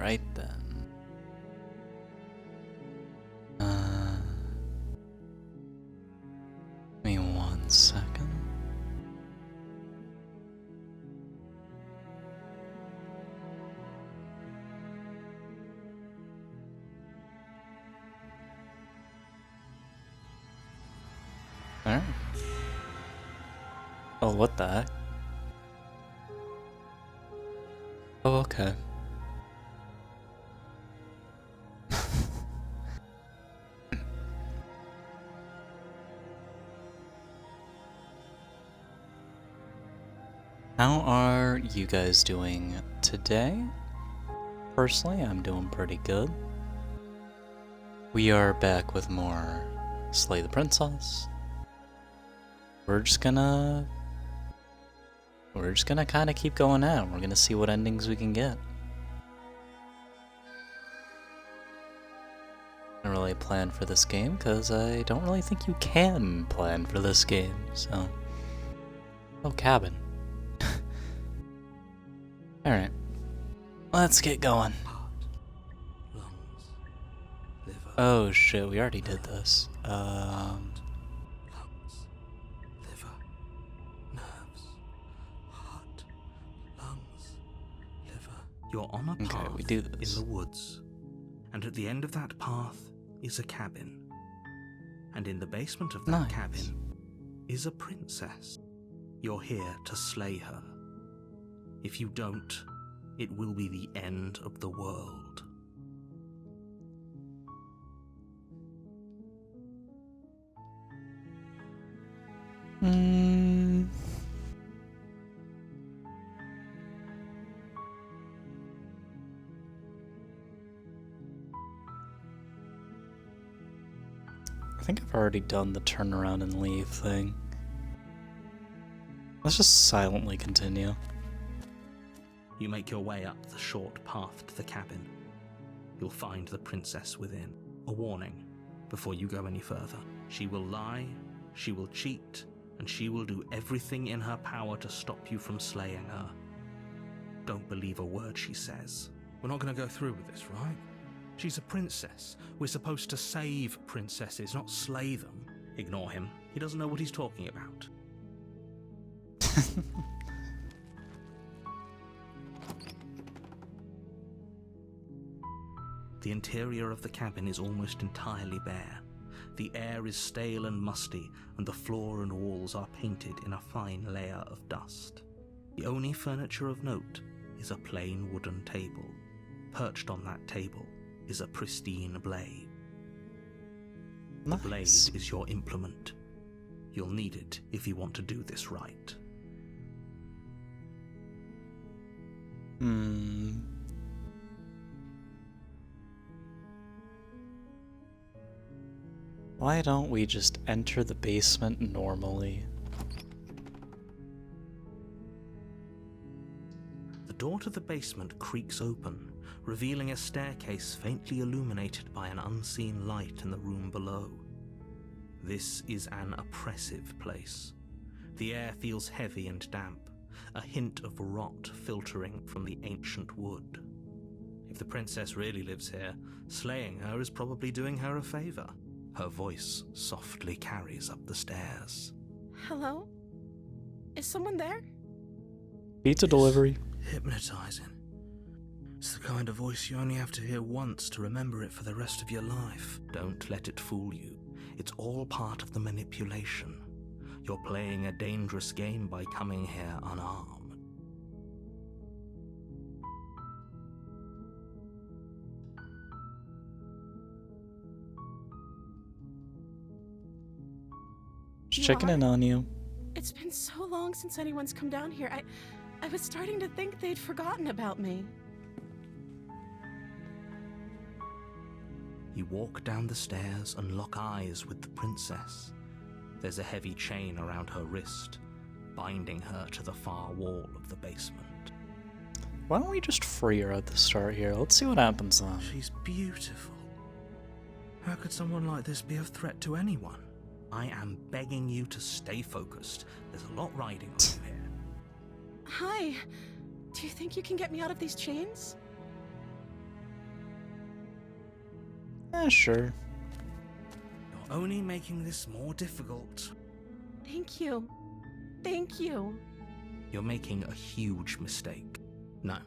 Alright then. Give me 1 second. Alright. Oh, what the heck? Oh, okay. How are you guys doing today? Personally, I'm doing pretty good. We are back with more Slay the Princess. We're just gonna kind of keep going out. We're gonna see what endings we can get. I don't really plan for this game because I don't really think you can plan for this game. So, oh, cabin. All right, let's get going. Oh shit, we already did this. You're on a path we do this. in the woods, and at the end of that path is a cabin. And in the basement of that cabin is a princess. You're here to slay her. If you don't, it will be the end of the world. I think I've already done the turn around and leave thing. Let's just silently continue. You make your way up the short path to the cabin. You'll find the princess within. A warning before you go any further. She will lie, she will cheat, and she will do everything in her power to stop you from slaying her. Don't believe a word she says. We're not going to go through with this, right? She's a princess. We're supposed to save princesses, not slay them. Ignore him. He doesn't know what he's talking about. The interior of the cabin is almost entirely bare. The air is stale and musty, and the floor and walls are painted in a fine layer of dust. The only furniture of note is a plain wooden table. Perched on that table is a pristine blade. The blade is your implement. You'll need it if you want to do this right. Why don't we just enter the basement normally? The door to the basement creaks open, revealing a staircase faintly illuminated by an unseen light in the room below. This is an oppressive place. The air feels heavy and damp, a hint of rot filtering from the ancient wood. If the princess really lives here, slaying her is probably doing her a favor. Her voice softly carries up the stairs. Hello? Is someone there? Pizza delivery. Hypnotizing. It's the kind of voice you only have to hear once to remember it for the rest of your life. Don't let it fool you. It's all part of the manipulation. You're playing a dangerous game by coming here unarmed. Just checking in on you. It's been so long since anyone's come down here. I was starting to think they'd forgotten about me. You walk down the stairs and lock eyes with the princess. There's a heavy chain around her wrist, binding her to the far wall of the basement. Why don't we just free her at the start here? Let's see what happens then. She's beautiful. How could someone like this be a threat to anyone? I am begging you to stay focused. There's a lot riding on you here. Hi. Do you think you can get me out of these chains? Sure. You're only making this more difficult. Thank you. Thank you. You're making a huge mistake. No,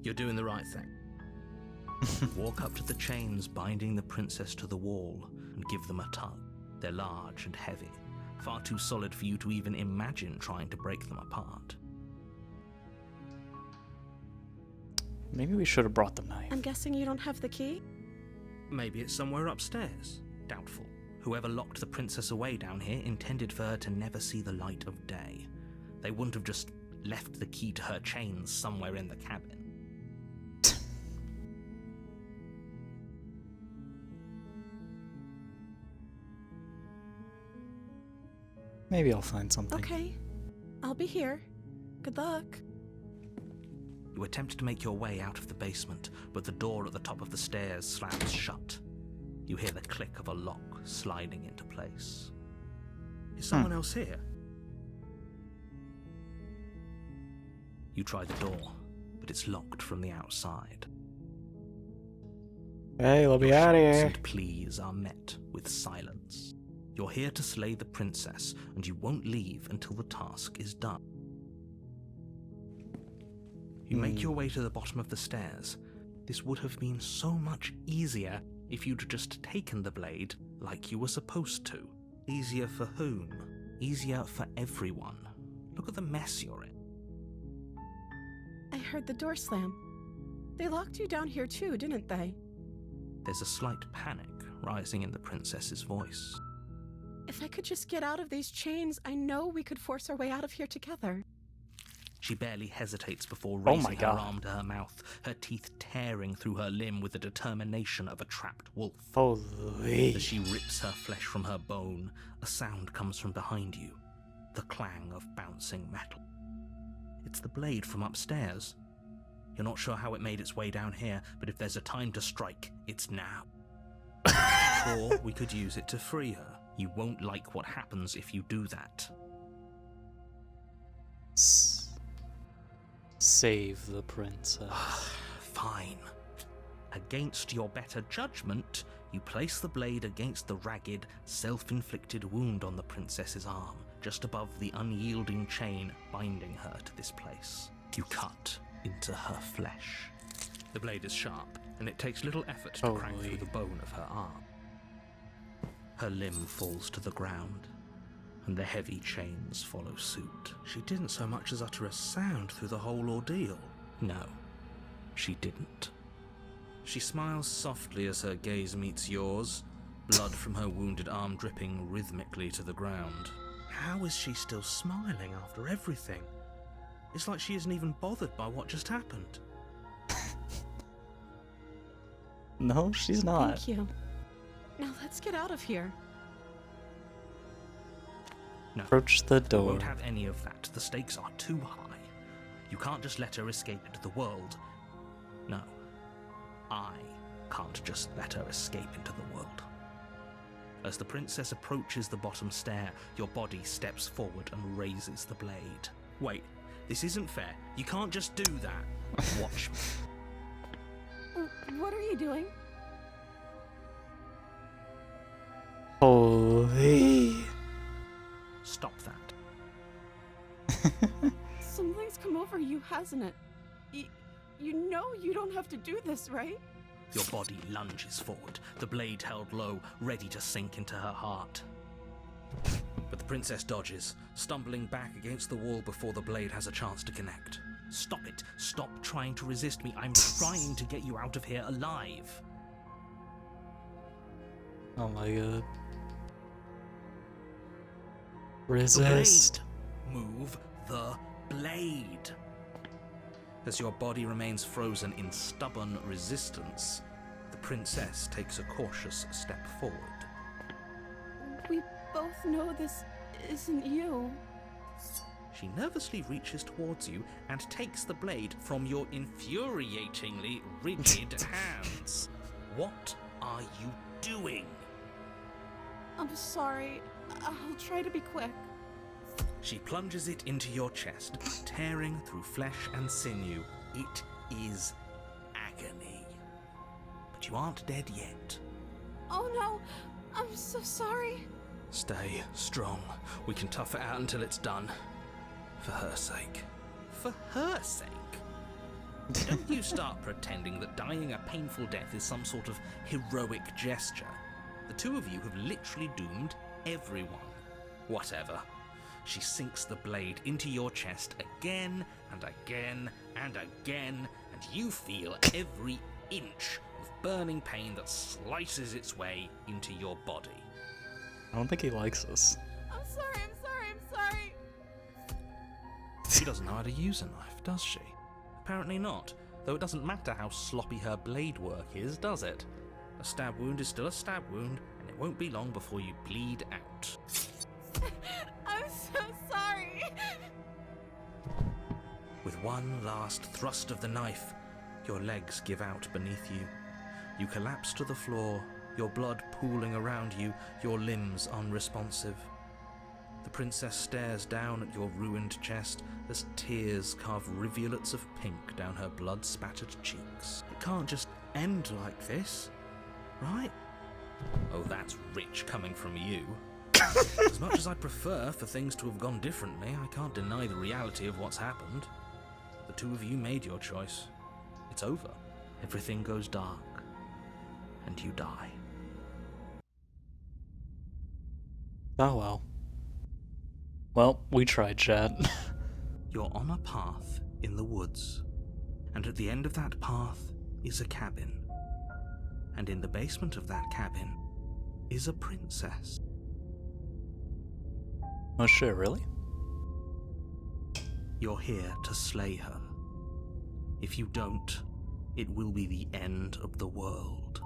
you're doing the right thing. Walk up to the chains binding the princess to the wall and give them a tug. They're large and heavy, far too solid for you to even imagine trying to break them apart. Maybe we should have brought the knife. I'm guessing you don't have the key? Maybe it's somewhere upstairs. Doubtful. Whoever locked the princess away down here intended for her to never see the light of day. They wouldn't have just left the key to her chains somewhere in the cabin. Maybe I'll find something. Okay. I'll be here. Good luck. You attempt to make your way out of the basement, but the door at the top of the stairs slams shut. You hear the click of a lock sliding into place. Is someone else here? You try the door, but it's locked from the outside. Hey, let me Your out of shouts here. and pleas are met with silence. You're here to slay the princess, and you won't leave until the task is done. You make your way to the bottom of the stairs. This would have been so much easier if you'd just taken the blade like you were supposed to. Easier for whom? Easier for everyone. Look at the mess you're in. I heard the door slam. They locked you down here too, didn't they? There's a slight panic rising in the princess's voice. If I could just get out of these chains, I know we could force our way out of here together. She barely hesitates before Oh my raising her God. arm to her mouth, her teeth tearing through her limb with the determination of a trapped wolf. Holy. As she rips her flesh from her bone, a sound comes from behind you, the clang of bouncing metal. It's the blade from upstairs. You're not sure how it made its way down here, but if there's a time to strike, it's now. Or we could use it to free her. You won't like what happens if you do that. Save the princess. Fine. Against your better judgment, you place the blade against the ragged, self-inflicted wound on the princess's arm, just above the unyielding chain binding her to this place. You cut into her flesh. The blade is sharp, and it takes little effort to crack Holy. through the bone of her arm. Her limb falls to the ground, and the heavy chains follow suit. She didn't so much as utter a sound through the whole ordeal. No, she didn't. She smiles softly as her gaze meets yours, blood from her wounded arm dripping rhythmically to the ground. How is she still smiling after everything? It's like she isn't even bothered by what just happened. No, she's not. Thank you. Now let's get out of here. No, Approach the you door. won't have any of that. The stakes are too high. You can't just let her escape into the world. No, I can't just let her escape into the world. As the princess approaches the bottom stair, your body steps forward and raises the blade. Wait, this isn't fair. You can't just do that. Watch me. What are you doing? Holy. Stop that. Something's come over you, hasn't it? You know you don't have to do this, right? Your body lunges forward, the blade held low, ready to sink into her heart. But the princess dodges, stumbling back against the wall before the blade has a chance to connect. Stop it. Stop trying to resist me. I'm trying to get you out of here alive. Oh my god. The Resist. blade. Move the blade. As your body remains frozen in stubborn resistance, the princess takes a cautious step forward. We both know this isn't you. She nervously reaches towards you and takes the blade from your infuriatingly rigid hands. What are you doing? I'm sorry. I'll try to be quick. She plunges it into your chest, tearing through flesh and sinew. It is agony. But you aren't dead yet. Oh no, I'm so sorry. Stay strong. We can tough it out until it's done. For her sake. For her sake? Don't you start pretending that dying a painful death is some sort of heroic gesture. The two of you have literally doomed everyone. Whatever. She sinks the blade into your chest again and again and again, and you feel every inch of burning pain that slices its way into your body. I don't think he likes us. I'm sorry. She doesn't know how to use a knife, does she? Apparently not, though it doesn't matter how sloppy her blade work is, does it? A stab wound is still a stab wound, and it won't be long before you bleed out. I'm so sorry. With one last thrust of the knife, your legs give out beneath you. You collapse to the floor, your blood pooling around you, your limbs unresponsive. The princess stares down at your ruined chest as tears carve rivulets of pink down her blood-spattered cheeks. It can't just end like this, right? Oh, that's rich coming from you. As much as I prefer for things to have gone differently, I can't deny the reality of what's happened. The two of you made your choice. It's over. Everything goes dark. And you die. Oh well. Well, we tried, chat. You're on a path in the woods, and at the end of that path is a cabin. And in the basement of that cabin is a princess. Oh shit, really? You're here to slay her. If you don't, it will be the end of the world.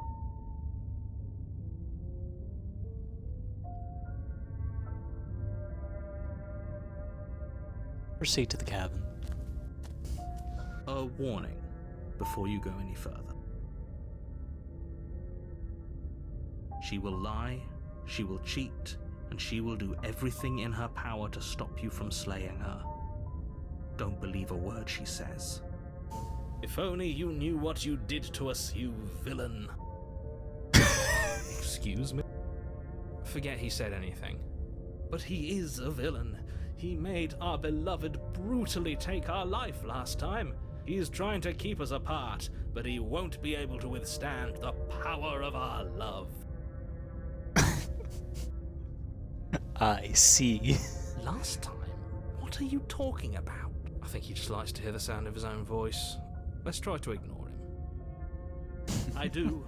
Proceed to the cabin. A warning before you go any further. She will lie, she will cheat, and she will do everything in her power to stop you from slaying her. Don't believe a word she says. If only you knew what you did to us, you villain. Excuse me? Forget he said anything. But he is a villain. He made our beloved brutally take our life last time. He's trying to keep us apart, but he won't be able to withstand the power of our love. I see. Last time? What are you talking about? I think he just likes to hear the sound of his own voice. Let's try to ignore him. I do,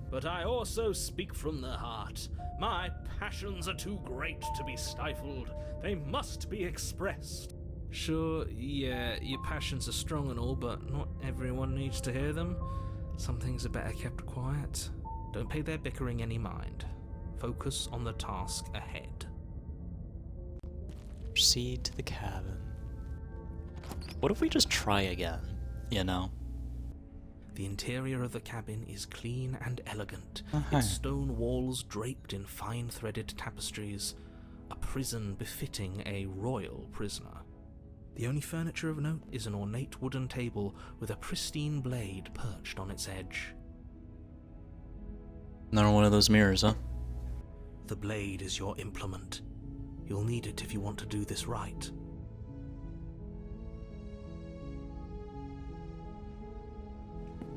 but I also speak from the heart. My passions are too great to be stifled. They must be expressed. Sure, yeah, your passions are strong and all, but not everyone needs to hear them. Some things are better kept quiet. Don't pay their bickering any mind. Focus on the task ahead. Proceed to the cabin. What if we just try again? You know? The interior of the cabin is clean and elegant, Uh-huh. its stone walls draped in fine-threaded tapestries, a prison befitting a royal prisoner. The only furniture of note is an ornate wooden table with a pristine blade perched on its edge. Another one of those mirrors, huh? The blade is your implement. You'll need it if you want to do this right.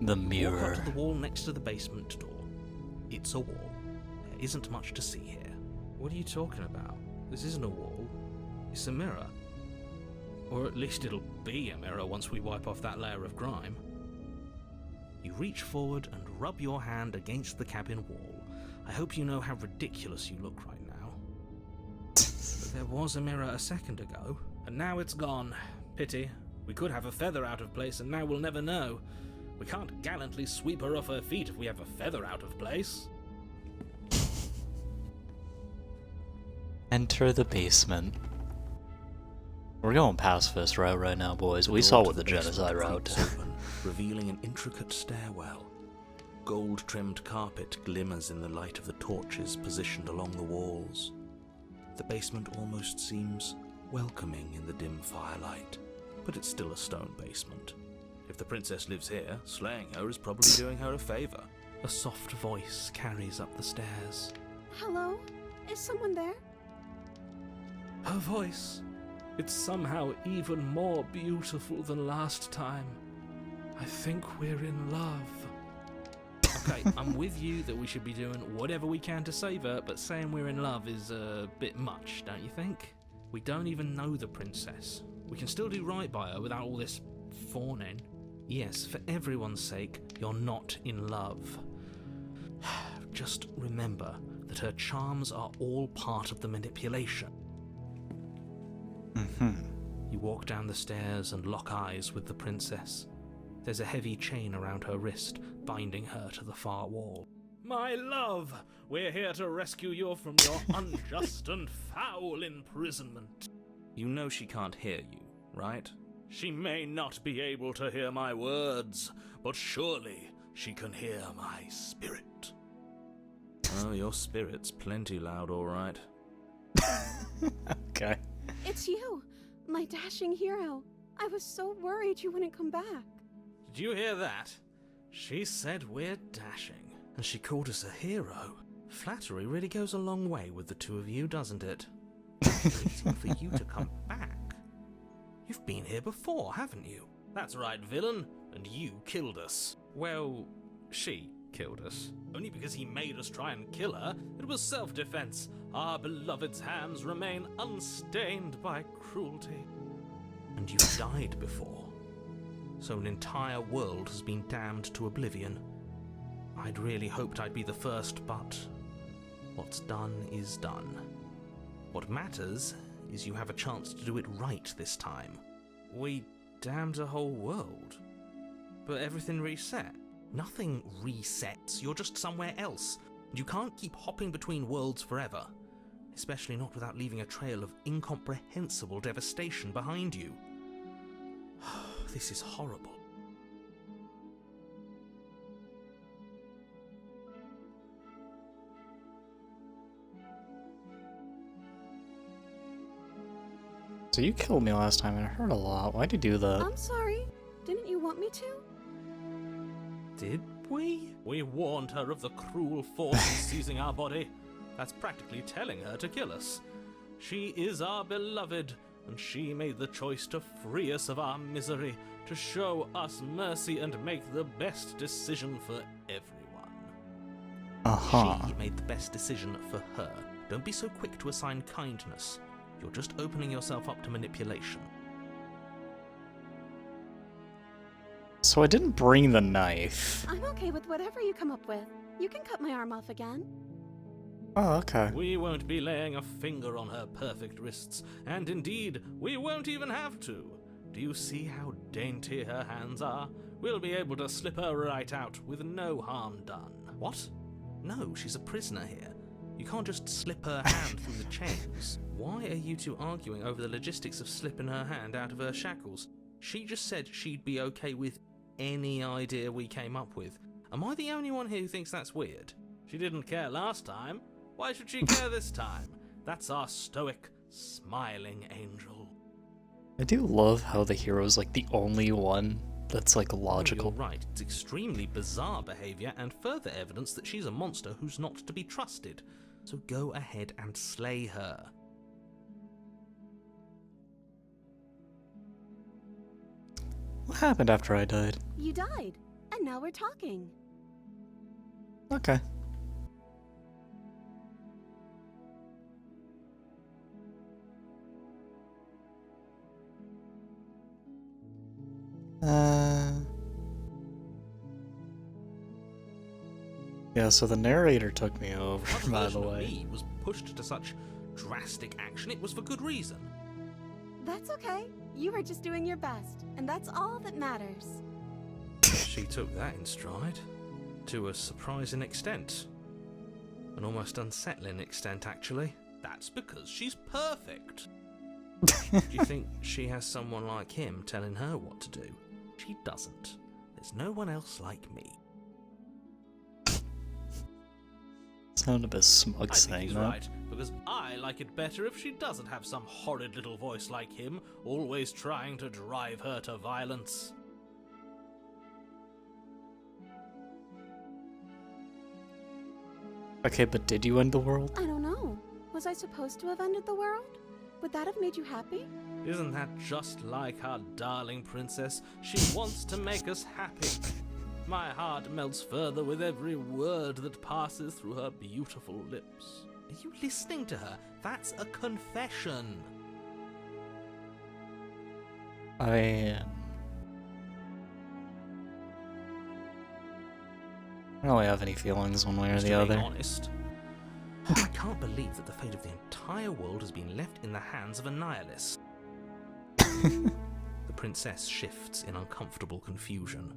The Walk mirror. up to the wall next to the basement door. It's a wall. There isn't much to see here. What are you talking about? This isn't a wall. It's a mirror. Or at least it'll be a mirror once we wipe off that layer of grime. You reach forward and rub your hand against the cabin wall. I hope you know how ridiculous you look right now. But there was a mirror a second ago, and now it's gone. Pity. We could have a feather out of place, and now we'll never know. We can't gallantly sweep her off her feet if we have a feather out of place. Enter the basement. We're going pacifist route right now, boys. We The saw door what to the basement genocide route. creaks open, revealing an intricate stairwell. Gold-trimmed carpet glimmers in the light of the torches positioned along the walls. The basement almost seems welcoming in the dim firelight, but it's still a stone basement. If the princess lives here, slaying her is probably doing her a favor. A soft voice carries up the stairs. Hello? Is someone there? Her voice. It's somehow even more beautiful than last time. I think we're in love. Okay, I'm with you that we should be doing whatever we can to save her, but saying we're in love is a bit much, don't you think? We don't even know the princess. We can still do right by her without all this fawning. Yes, for everyone's sake, you're not in love. Just remember that her charms are all part of the manipulation. You walk down the stairs and lock eyes with the princess. There's a heavy chain around her wrist, binding her to the far wall. My love, we're here to rescue you from your unjust and foul imprisonment. You know she can't hear you, right? She may not be able to hear my words, but surely she can hear my spirit. Oh, your spirit's plenty loud, all right. Okay. It's you, my dashing hero. I was so worried you wouldn't come back. Did you hear that? She said we're dashing, and she called us a hero. Flattery really goes a long way with the two of you, doesn't it? Waiting for you to come back. You've been here before, haven't you? That's right, villain, and you killed us. Well, she killed us. Only because he made us try and kill her. It was self-defense. Our beloved's hands remain unstained by cruelty. And you died before. So an entire world has been damned to oblivion. I'd really hoped I'd be the first, but what's done is done. What matters is you have a chance to do it right this time. We damned a whole world. But everything reset. Nothing resets, you're just somewhere else. And you can't keep hopping between worlds forever. Especially not without leaving a trail of incomprehensible devastation behind you. This is horrible. So you killed me last time and it hurt a lot. Why'd you do that? I'm sorry. Didn't you want me to? Did we? We warned her of the cruel force seizing our body. That's practically telling her to kill us. She is our beloved, and she made the choice to free us of our misery, to show us mercy and make the best decision for everyone. She made the best decision for her. Don't be so quick to assign kindness. You're just opening yourself up to manipulation. So I didn't bring the knife. I'm okay with whatever you come up with. You can cut my arm off again. Oh, okay. We won't be laying a finger on her perfect wrists, and indeed, we won't even have to. Do you see how dainty her hands are? We'll be able to slip her right out with no harm done. What? No, she's a prisoner here. You can't just slip her hand through the chains. Why are you two arguing over the logistics of slipping her hand out of her shackles? She just said she'd be okay with any idea we came up with. Am I the only one here who thinks that's weird? She didn't care last time. Why should she care this time? That's our stoic, smiling angel. I do love how the hero's like the only one that's like Oh, logical. you're right. It's extremely bizarre behavior and further evidence that she's a monster who's not to be trusted. So go ahead and slay her. What happened after I died? You died, and now we're talking. Okay. Yeah, so the narrator took me over, One by the version of way. me was pushed to such drastic action. It was for good reason. That's okay. You were just doing your best, and that's all that matters. She took that in stride. To a surprising extent. An almost unsettling extent, actually. That's because she's perfect. Do you think she has someone like him telling her what to do? She doesn't. There's no one else like me. Sound a bit smug I think saying he's that. right, because I like it better if she doesn't have some horrid little voice like him, always trying to drive her to violence. Okay, but did you end the world? I don't know. Was I supposed to have ended the world? Would that have made you happy? Isn't that just like our darling princess? She wants to make us happy. My heart melts further with every word that passes through her beautiful lips. Are you listening to her? That's a confession. I don't really have any feelings one way or Just the to be other. honest, I can't believe that the fate of the entire world has been left in the hands of a nihilist. The princess shifts in uncomfortable confusion.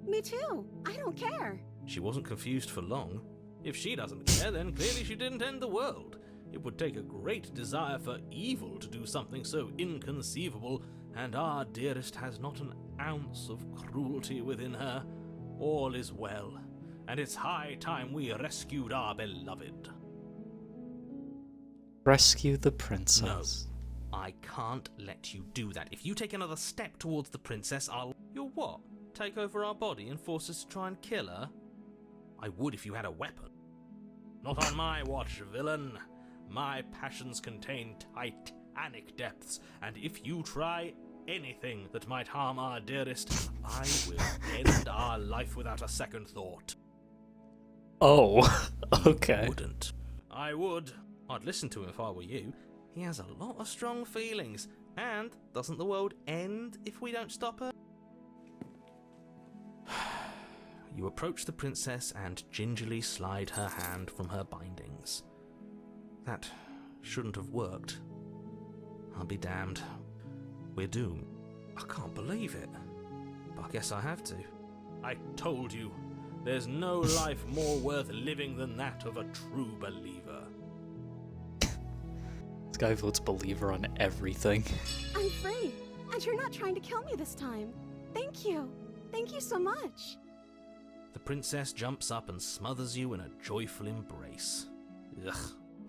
Me too. I don't care. She wasn't confused for long. If she doesn't care, then clearly she didn't end the world. It would take a great desire for evil to do something so inconceivable, and our dearest has not an ounce of cruelty within her. All is well, and it's high time we rescued our beloved. Rescue the princess. I can't let you do that. If you take another step towards the princess, I'll... You'll what? Take over our body and force us to try and kill her? I would if you had a weapon. Not on my watch, villain. My passions contain titanic depths, and if you try anything that might harm our dearest, I will end our life without a second thought. Oh, okay. You wouldn't. I would. I'd listen to him if I were you. He has a lot of strong feelings, and doesn't the world end if we don't stop her? You approach the princess and gingerly slide her hand from her bindings. That shouldn't have worked. I'll be damned. We're doomed. I can't believe it. But I guess I have to. I told you, there's no life more worth living than that of a true believer. This guy votes believer on everything. I'm free. And you're not trying to kill me this time. Thank you. Thank you so much. The princess jumps up and smothers you in a joyful embrace. Ugh.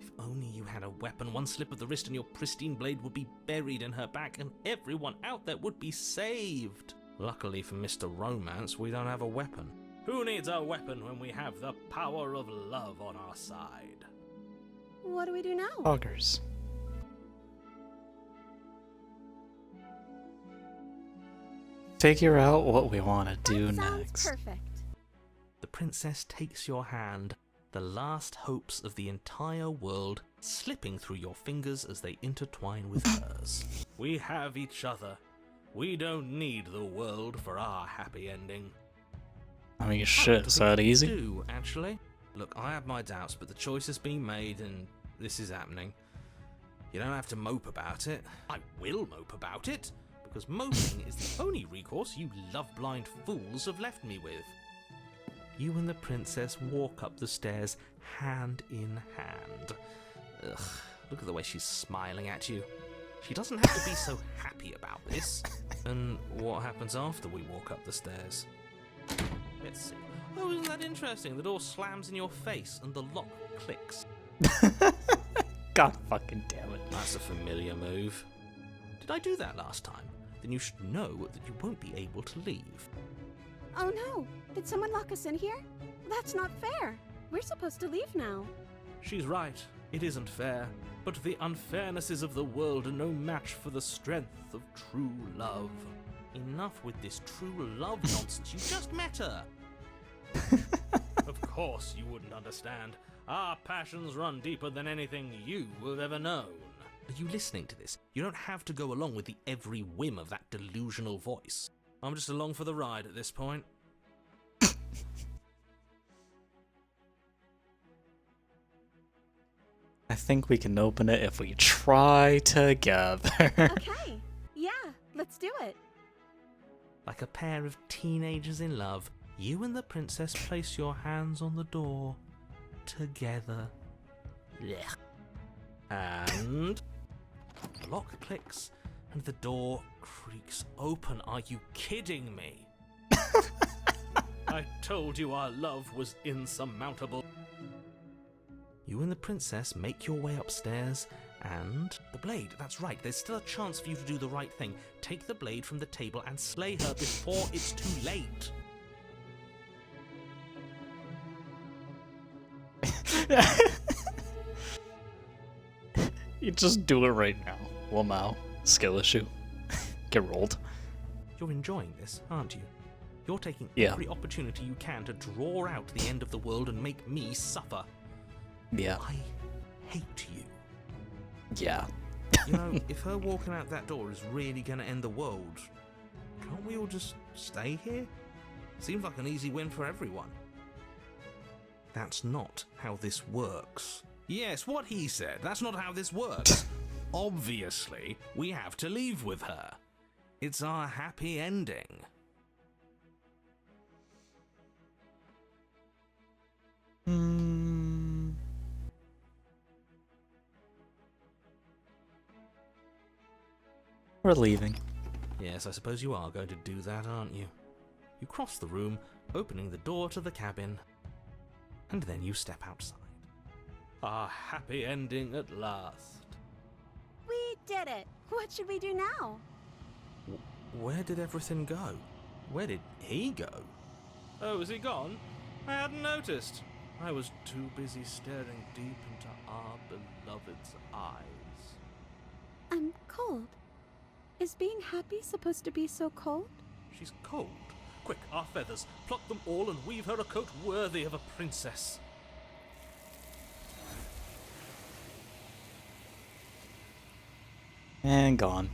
If only you had a weapon, one slip of the wrist and your pristine blade would be buried in her back and everyone out there would be saved. Luckily for Mr. Romance, we don't have a weapon. Who needs a weapon when we have the power of love on our side? What do we do now? Augers. Figure out what we want to do That sounds next. perfect. The princess takes your hand, the last hopes of the entire world slipping through your fingers as they intertwine with hers. We have each other. We don't need the world for our happy ending. I mean, shit, is that We easy? do, actually. Look, I have my doubts, but the choice has been made and this is happening. You don't have to mope about it. I will mope about it, because moping is the only recourse you love-blind fools have left me with. You and the princess walk up the stairs hand in hand. Ugh, look at the way she's smiling at you. She doesn't have to be so happy about this. And what happens after we walk up the stairs? Let's see. Oh, isn't that interesting? The door slams in your face and the lock clicks. God fucking damn it. That's a familiar move. Did I do that last time? Then you should know that you won't be able to leave. Oh no! Did someone lock us in here? That's not fair. We're supposed to leave now. She's right. It isn't fair. But the unfairnesses of the world are no match for the strength of true love. Enough with this true love nonsense. You just met her. Of course you wouldn't understand. Our passions run deeper than anything you have ever known. Are you listening to this? You don't have to go along with the every whim of that delusional voice. I'm just along for the ride at this point. I think we can open it if we try together. Okay. Yeah, let's do it. Like a pair of teenagers in love, you and the princess place your hands on the door together. Blech. And the lock clicks and the door creaks open. Are you kidding me? I told you our love was insurmountable. You and the princess make your way upstairs, and the blade, that's right, there's still a chance for you to do the right thing. Take the blade from the table and slay her before it's too late. You just do it right now. Well, now, skill issue. Get rolled. You're enjoying this, aren't you? You're taking Yeah. every opportunity you can to draw out the end of the world and make me suffer. Yeah. I hate you. Yeah. You know, if her walking out that door is really going to end the world, can't we all just stay here? Seems like an easy win for everyone. That's not how this works. Yes, what he said. That's not how this works. Obviously, we have to leave with her. It's our happy ending. We're leaving. Yes, I suppose you are going to do that, aren't you? You cross the room, opening the door to the cabin, and then you step outside. Our happy ending at last. We did it! What should we do now? Where did everything go? Where did he go? Oh, is he gone? I hadn't noticed. I was too busy staring deep into our beloved's eyes. I'm cold. Is being happy supposed to be so cold? She's cold. Quick, our feathers. Pluck them all and weave her a coat worthy of a princess. And gone.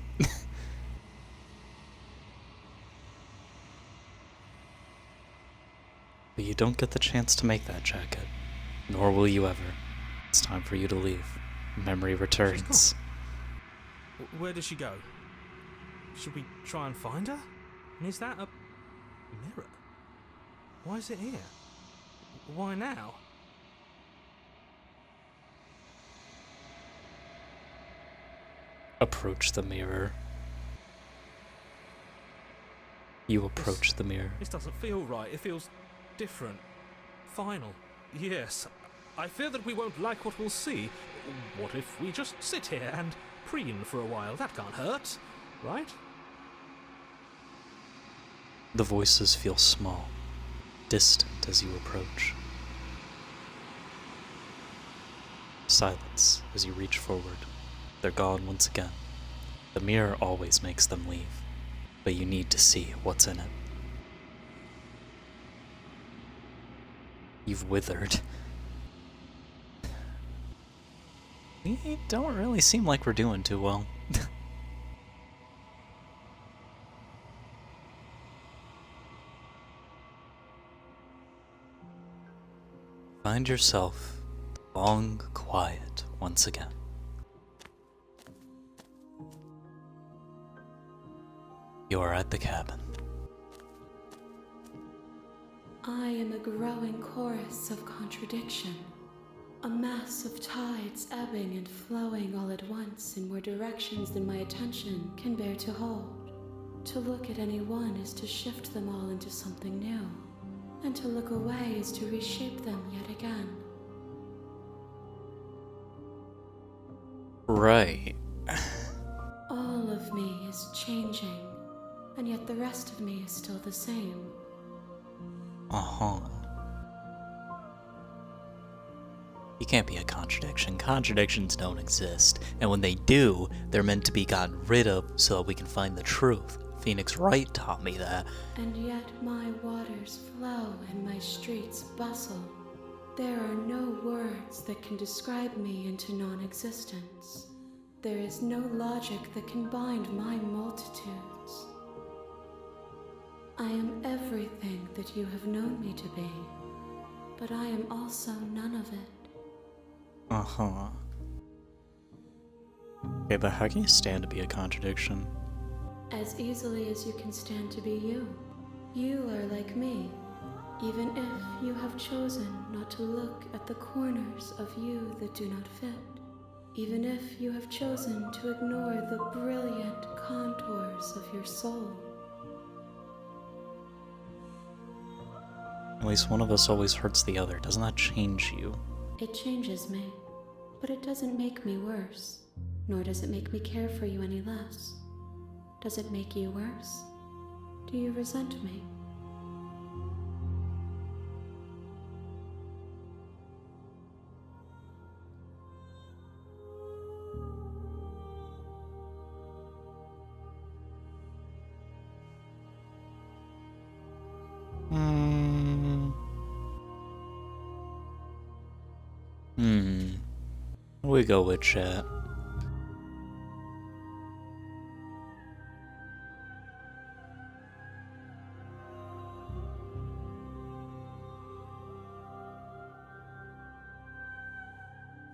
But you don't get the chance to make that jacket. Nor will you ever. It's time for you to leave. Memory returns. Where did she go? Should we try and find her? And is that a mirror? Why is it here? Why now? Approach the mirror. You approach the mirror. This doesn't feel right. It feels different. Final. Yes. I fear that we won't like what we'll see. What if we just sit here and preen for a while? That can't hurt, right? The voices feel small, distant as you approach. Silence as you reach forward. They're gone once again. The mirror always makes them leave, but you need to see what's in it. You've withered. We don't really seem like we're doing too well. Find yourself long quiet once again. You are at the cabin. I am a growing chorus of contradiction, a mass of tides ebbing and flowing all at once in more directions than my attention can bear to hold. To look at any one is to shift them all into something new, and to look away is to reshape them yet again. Right. All of me is changing, and yet the rest of me is still the same. Uh-huh. You can't be a contradiction. Contradictions don't exist. And when they do, they're meant to be gotten rid of so that we can find the truth. Phoenix Wright taught me that. And yet my waters flow and my streets bustle. There are no words that can describe me into non-existence. There is no logic that can bind my multitudes. I am everything that you have known me to be, but I am also none of it. Uh-huh. Okay, but how can you stand to be a contradiction? As easily as you can stand to be you. You are like me, even if you have chosen not to look at the corners of you that do not fit. Even if you have chosen to ignore the brilliant contours of your soul. At least one of us always hurts the other. Doesn't that change you? It changes me, but it doesn't make me worse, nor does it make me care for you any less. Does it make you worse? Do you resent me? We go with chat.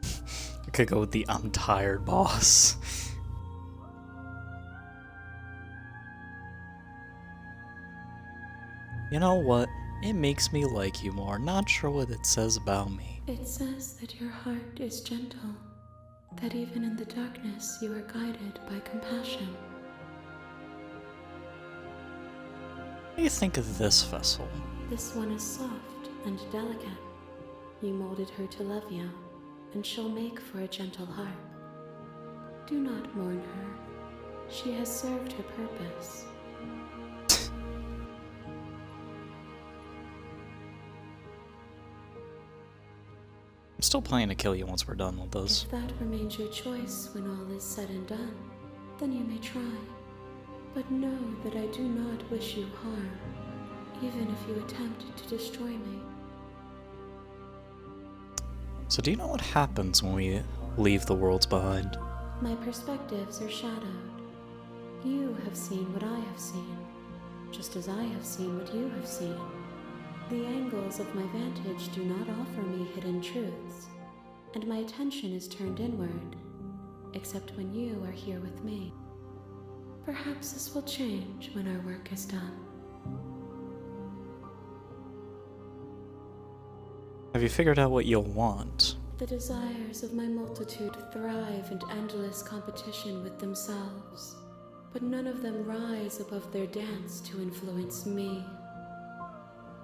I could go with the I'm tired boss. You know what? It makes me like you more. Not sure what it says about me. It says that your heart is gentle, that even in the darkness you are guided by compassion. What do you think of this vessel? This one is soft and delicate. You molded her to love you, and she'll make for a gentle heart. Do not mourn her. She has served her purpose. I'm still planning to kill you once we're done with this. If that remains your choice when all is said and done, then you may try. But know that I do not wish you harm, even if you attempt to destroy me. So do you know what happens when we leave the worlds behind? My perspectives are shadowed. You have seen what I have seen, just as I have seen what you have seen. The angles of my vantage do not offer me hidden truths, and my attention is turned inward, except when you are here with me. Perhaps this will change when our work is done. Have you figured out what you'll want? The desires of my multitude thrive in endless competition with themselves, but none of them rise above their dance to influence me.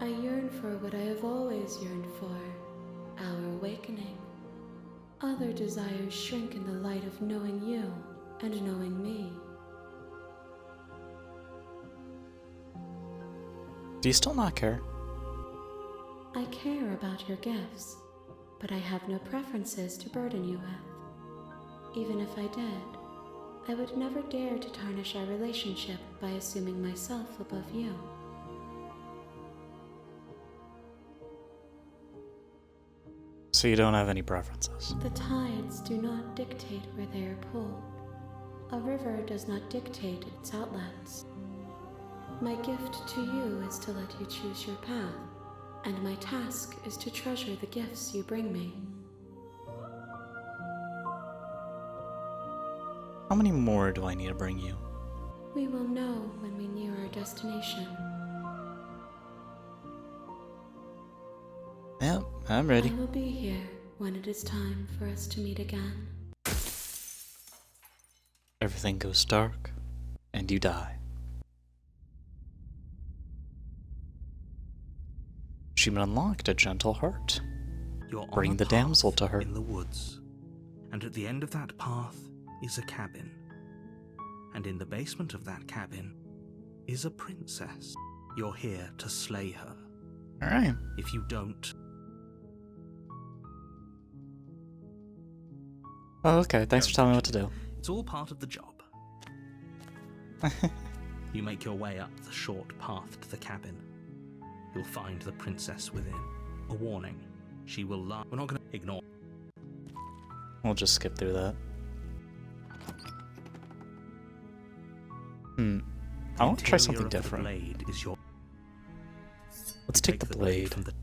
I yearn for what I have always yearned for, our awakening. Other desires shrink in the light of knowing you and knowing me. Do you still not care? I care about your gifts, but I have no preferences to burden you with. Even if I did, I would never dare to tarnish our relationship by assuming myself above you. So you don't have any preferences? The tides do not dictate where they are pulled. A river does not dictate its outlets. My gift to you is to let you choose your path, and my task is to treasure the gifts you bring me. How many more do I need to bring you? We will know when we near our destination. Yep, I'm ready. I will be here when it is time for us to meet again. Everything goes dark, and you die. Achievement unlocked, a gentle heart. You're on Bring a the path damsel to her. in the woods, and at the end of that path is a cabin. And in the basement of that cabin is a princess. You're here to slay her. Alright. If you don't, Oh, okay. Thanks for telling me what to do. it's all part of the job. You make your way up the short path to the cabin. You'll find the princess within. A warning. She will lie. We're not going to ignore. We'll just skip through that. I want to try Interior something of the different. blade is your. Let's take the blade. from the.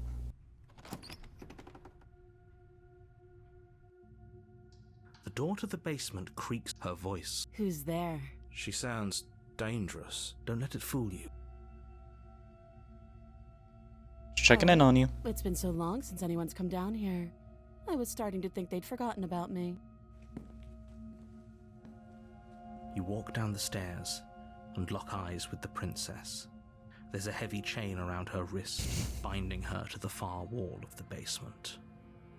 The door to the basement creaks. Her voice. Who's there? She sounds dangerous. Don't let it fool you. Just checking in on you. It's been so long since anyone's come down here. I was starting to think they'd forgotten about me. You walk down the stairs and lock eyes with the princess. There's a heavy chain around her wrist, binding her to the far wall of the basement.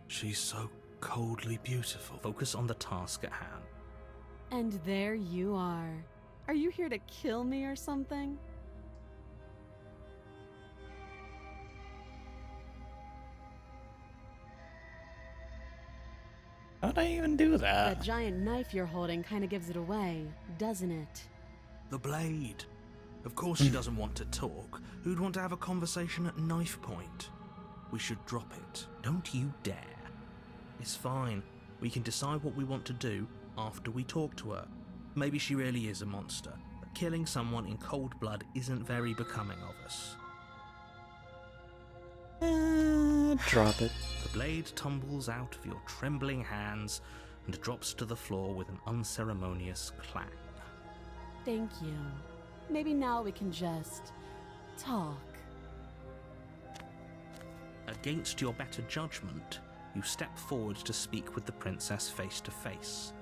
She's so coldly beautiful. Focus on the task at hand. And there you are. Are you here to kill me or something? How'd I even do That that? giant knife you're holding kind of gives it away, doesn't it? The blade. Of course she doesn't want to talk. Who'd want to have a conversation at knife point? We should drop it. Don't you dare. It's fine. We can decide what we want to do after we talk to her. Maybe she really is a monster, but killing someone in cold blood isn't very becoming of us. Drop it. The blade tumbles out of your trembling hands and drops to the floor with an unceremonious clang. Thank you. Maybe now we can just talk. Against your better judgment, you step forward to speak with the princess face to face.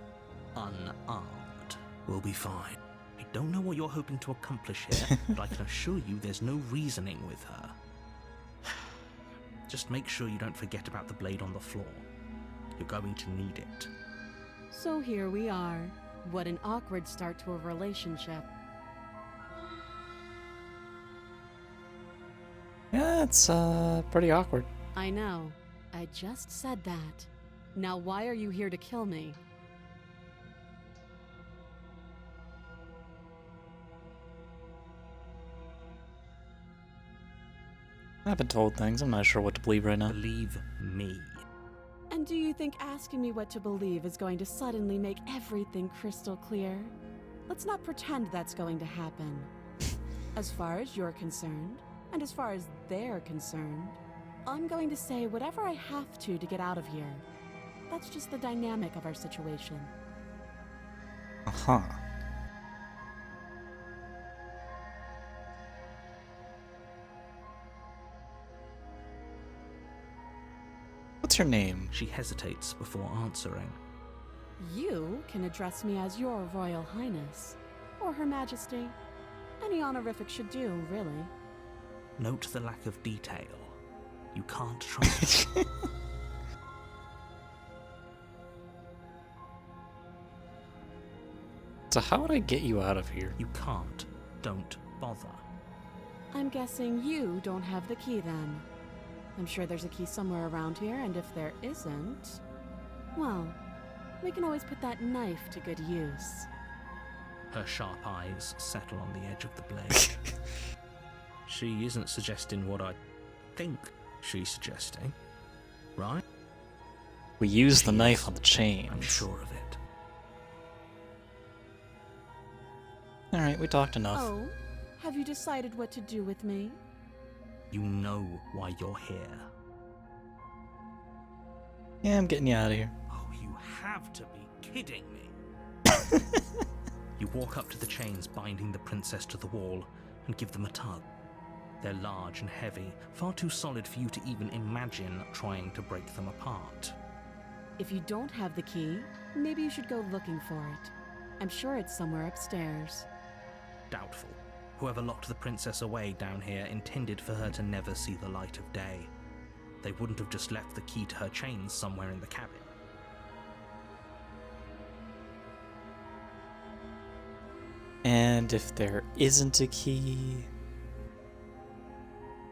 Unarmed. We'll be fine. I don't know what you're hoping to accomplish here, but I can assure you there's no reasoning with her. Just make sure you don't forget about the blade on the floor. You're going to need it. So here we are. What an awkward start to a relationship. Yeah, it's pretty awkward. I know. I just said that. Now why are you here to kill me? I've been told things. I'm not sure what to believe right now. Believe me. And do you think asking me what to believe is going to suddenly make everything crystal clear? Let's not pretend that's going to happen. As far as you're concerned, and as far as they're concerned, I'm going to say whatever I have to get out of here. That's just the dynamic of our situation. Uh-huh. What's your name? She hesitates before answering. You can address me as Your Royal Highness, or Her Majesty. Any honorific should do, really. Note the lack of detail. You can't trust her. So how would I get you out of here? You can't. Don't bother. I'm guessing you don't have the key then. I'm sure there's a key somewhere around here, and if there isn't, well, we can always put that knife to good use. Her sharp eyes settle on the edge of the blade. She isn't suggesting what I think she's suggesting, right? We use the She knife is. on the chain. I'm sure of it. Alright, we talked enough. Oh, have you decided what to do with me? You know why you're here. Yeah, I'm getting you out of here. Oh, you have to be kidding me. You walk up to the chains binding the princess to the wall and give them a tug. They're large and heavy, far too solid for you to even imagine trying to break them apart. If you don't have the key, maybe you should go looking for it. I'm sure it's somewhere upstairs. Doubtful. Whoever locked the princess away down here intended for her to never see the light of day. They wouldn't have just left the key to her chains somewhere in the cabin. And if there isn't a key...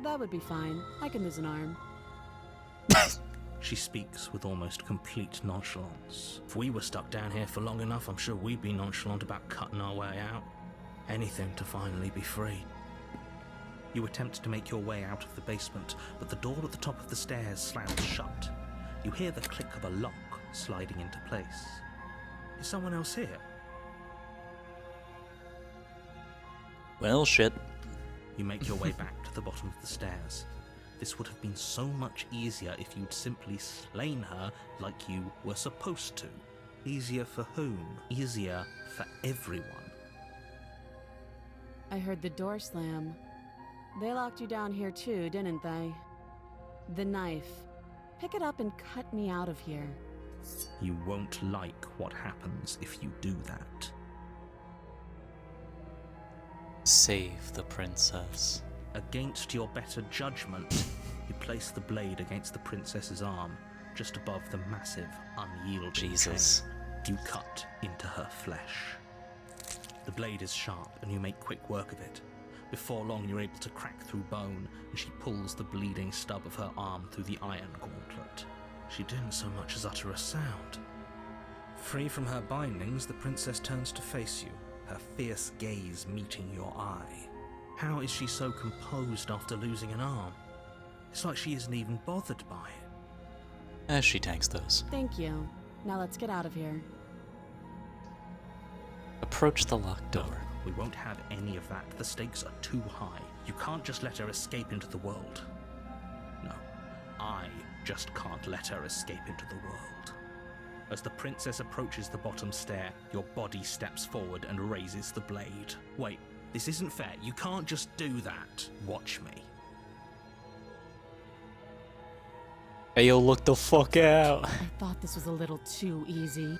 That would be fine. I can lose an arm. She speaks with almost complete nonchalance. If we were stuck down here for long enough, I'm sure we'd be nonchalant about cutting our way out. Anything to finally be free. You attempt to make your way out of the basement, but the door at the top of the stairs slams shut. You hear the click of a lock sliding into place. Is someone else here? Well, shit. You make your way back to the bottom of the stairs. This would have been so much easier if you'd simply slain her like you were supposed to. Easier for whom? Easier for everyone. I heard the door slam. They locked you down here too, didn't they? The knife. Pick it up and cut me out of here. You won't like what happens if you do that. Save the princess. Against your better judgment, you place the blade against the princess's arm, just above the massive, unyielding Jesus. chain. You cut into her flesh. The blade is sharp, and you make quick work of it. Before long, you're able to crack through bone, and she pulls the bleeding stub of her arm through the iron gauntlet. She didn't so much as utter a sound. Free from her bindings, the princess turns to face you, her fierce gaze meeting your eye. How is she so composed after losing an arm? It's like she isn't even bothered by it. As she tanks those. Thank you. Now let's get out of here. Approach the locked No, door. we won't have any of that. The stakes are too high. You can't just let her escape into the world. No, I just can't let her escape into the world. As the princess approaches the bottom stair, your body steps forward and raises the blade. Wait, this isn't fair. You can't just do that. Watch me. Hey, yo, look the fuck out. I thought this was a little too easy.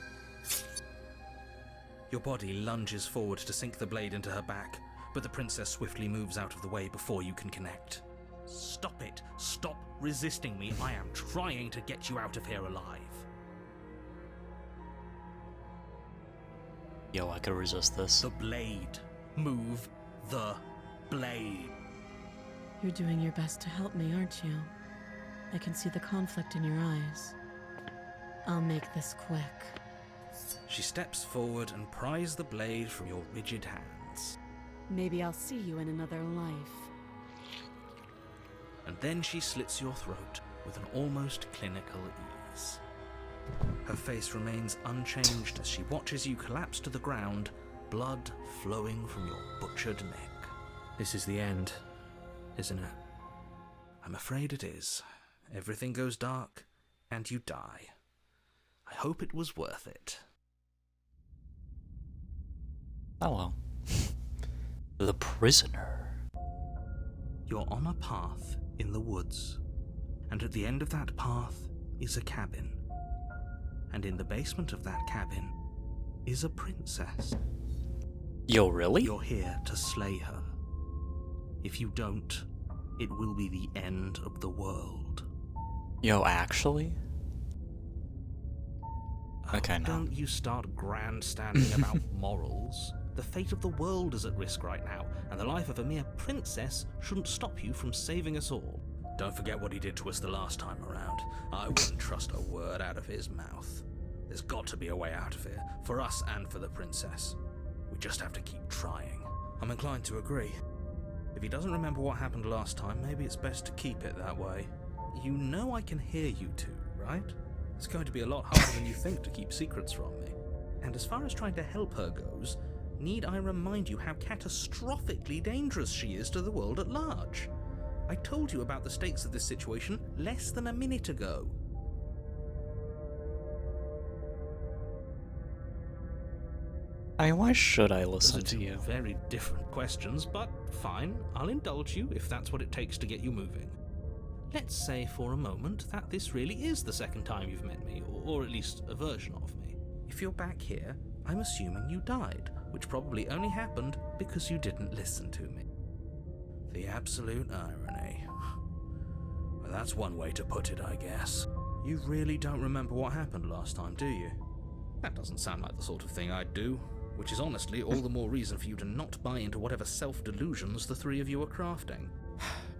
Your body lunges forward to sink the blade into her back, but the princess swiftly moves out of the way before you can connect. Stop it! Stop resisting me! I am trying to get you out of here alive. Yo, I could resist this. The blade. Move the blade. You're doing your best to help me, aren't you? I can see the conflict in your eyes. I'll make this quick. She steps forward and pries the blade from your rigid hands. Maybe I'll see you in another life. And then she slits your throat with an almost clinical ease. Her face remains unchanged as she watches you collapse to the ground, blood flowing from your butchered neck. This is the end, isn't it? I'm afraid it is. Everything goes dark, and you die. I hope it was worth it. Oh well. The prisoner. You're on a path in the woods, and at the end of that path is a cabin. And in the basement of that cabin is a princess. Yo, really? You're here to slay her. If you don't, it will be the end of the world. Yo, actually? Okay, no. Don't you start grandstanding about morals. The fate of the world is at risk right now, and the life of a mere princess shouldn't stop you from saving us all. Don't forget what he did to us the last time around. I wouldn't trust a word out of his mouth. There's got to be a way out of here, for us and for the princess. We just have to keep trying. I'm inclined to agree. If he doesn't remember what happened last time, maybe it's best to keep it that way. You know I can hear you two, right? It's going to be a lot harder than you think to keep secrets from me. And as far as trying to help her goes, need I remind you how catastrophically dangerous she is to the world at large? I told you about the stakes of this situation less than a minute ago. I mean, why should I listen Those are to two you? very different questions, but fine, I'll indulge you if that's what it takes to get you moving. Let's say for a moment that this really is the second time you've met me, or at least a version of me. If you're back here, I'm assuming you died, which probably only happened because you didn't listen to me. The absolute irony. Well, that's one way to put it, I guess. You really don't remember what happened last time, do you? That doesn't sound like the sort of thing I'd do, which is honestly all the more reason for you to not buy into whatever self-delusions the three of you are crafting.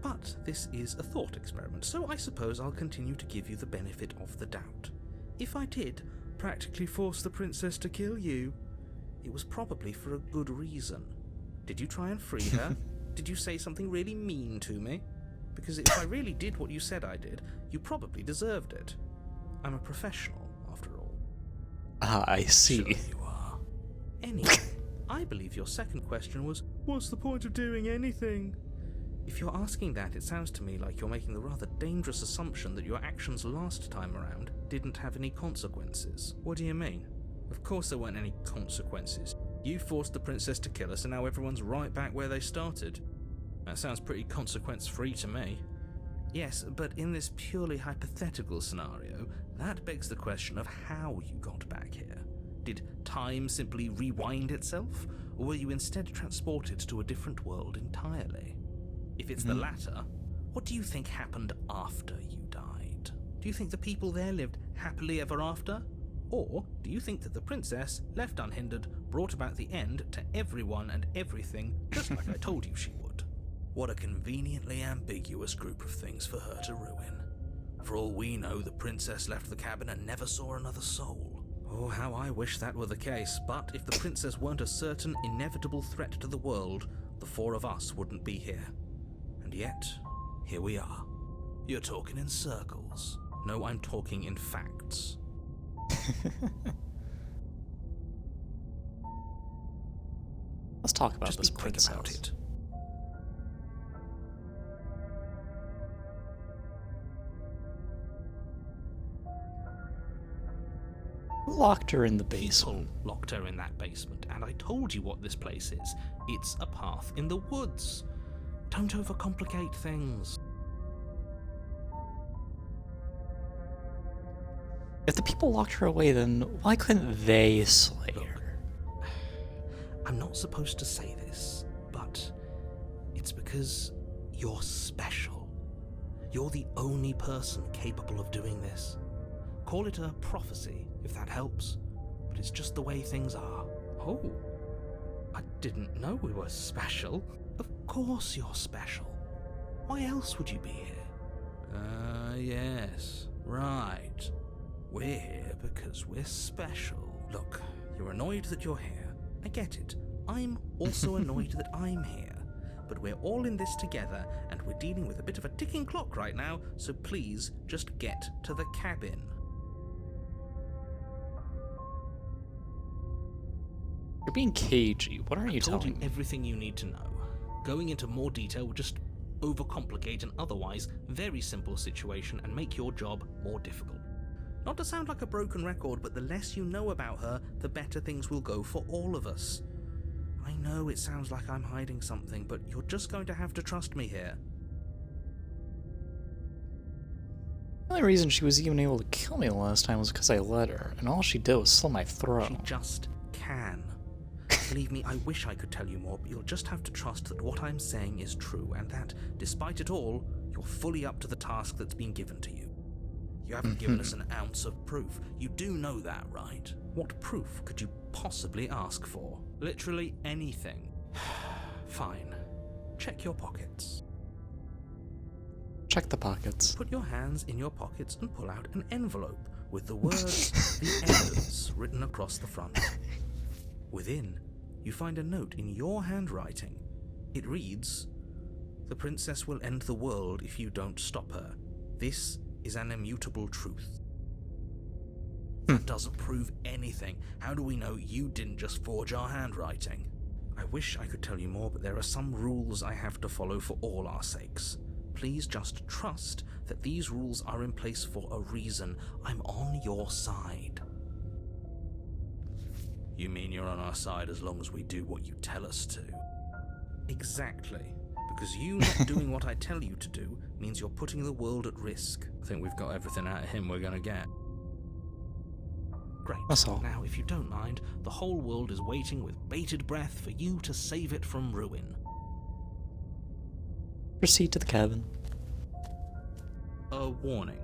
But this is a thought experiment, so I suppose I'll continue to give you the benefit of the doubt. If I did practically force the princess to kill you, it was probably for a good reason. Did you try and free her? Did you say something really mean to me? Because if I really did what you said I did, you probably deserved it. I'm a professional, after all. Ah, I see. Sure you are. Anyway, I believe your second question was, what's the point of doing anything? If you're asking that, it sounds to me like you're making the rather dangerous assumption that your actions last time around didn't have any consequences. What do you mean? Of course there weren't any consequences. You forced the princess to kill us and now everyone's right back where they started. That sounds pretty consequence-free to me. Yes, but in this purely hypothetical scenario, that begs the question of how you got back here. Did time simply rewind itself, or were you instead transported to a different world entirely? If it's the latter, what do you think happened after you died? Do you think the people there lived happily ever after? Or do you think that the princess, left unhindered, brought about the end to everyone and everything, just like I told you she would? What a conveniently ambiguous group of things for her to ruin. For all we know, the princess left the cabin and never saw another soul. Oh, how I wish that were the case, but if the princess weren't a certain, inevitable threat to the world, the four of us wouldn't be here. And yet, here we are. You're talking in circles. No, I'm talking in facts. Let's talk about Just this be quick princess. about it. Who locked her in the People basement? locked her in that basement, and I told you what this place is. It's a path in the woods. Don't overcomplicate things. If the people locked her away, then why couldn't they slay Look. her? I'm not supposed to say this, but it's because you're special. You're the only person capable of doing this. Call it a prophecy, if that helps, but it's just the way things are. Oh, I didn't know we were special. Of course you're special. Why else would you be here? Yes, right. We're here because we're special. Look, you're annoyed that you're here. I get it. I'm also annoyed that I'm here. But we're all in this together, and we're dealing with a bit of a ticking clock right now, so please just get to the cabin. You're being cagey. What are you I've told telling you me? everything you need to know. Going into more detail would just overcomplicate an otherwise very simple situation and make your job more difficult. Not to sound like a broken record, but the less you know about her, the better things will go for all of us. I know it sounds like I'm hiding something, but you're just going to have to trust me here. The only reason she was even able to kill me the last time was because I let her, and all she did was slit my throat. She just can. Believe me, I wish I could tell you more, but you'll just have to trust that what I'm saying is true, and that, despite it all, you're fully up to the task that's been given to you. You haven't given us an ounce of proof. You do know that, right? What proof could you possibly ask for? Literally anything. Fine. Check your pockets. Check the pockets. Put your hands in your pockets and pull out an envelope with the words, "The Enders," written across the front. Within, you find a note in your handwriting. It reads, "The princess will end the world if you don't stop her. This is an immutable truth." That doesn't prove anything. How do we know you didn't just forge our handwriting? I wish I could tell you more, but there are some rules I have to follow for all our sakes. Please just trust that these rules are in place for a reason. I'm on your side. You mean you're on our side as long as we do what you tell us to? Exactly. Because you not doing what I tell you to do means you're putting the world at risk. I think we've got everything out of him we're gonna get. Great. That's all. Now, if you don't mind, the whole world is waiting with bated breath for you to save it from ruin. Proceed to the cabin. A warning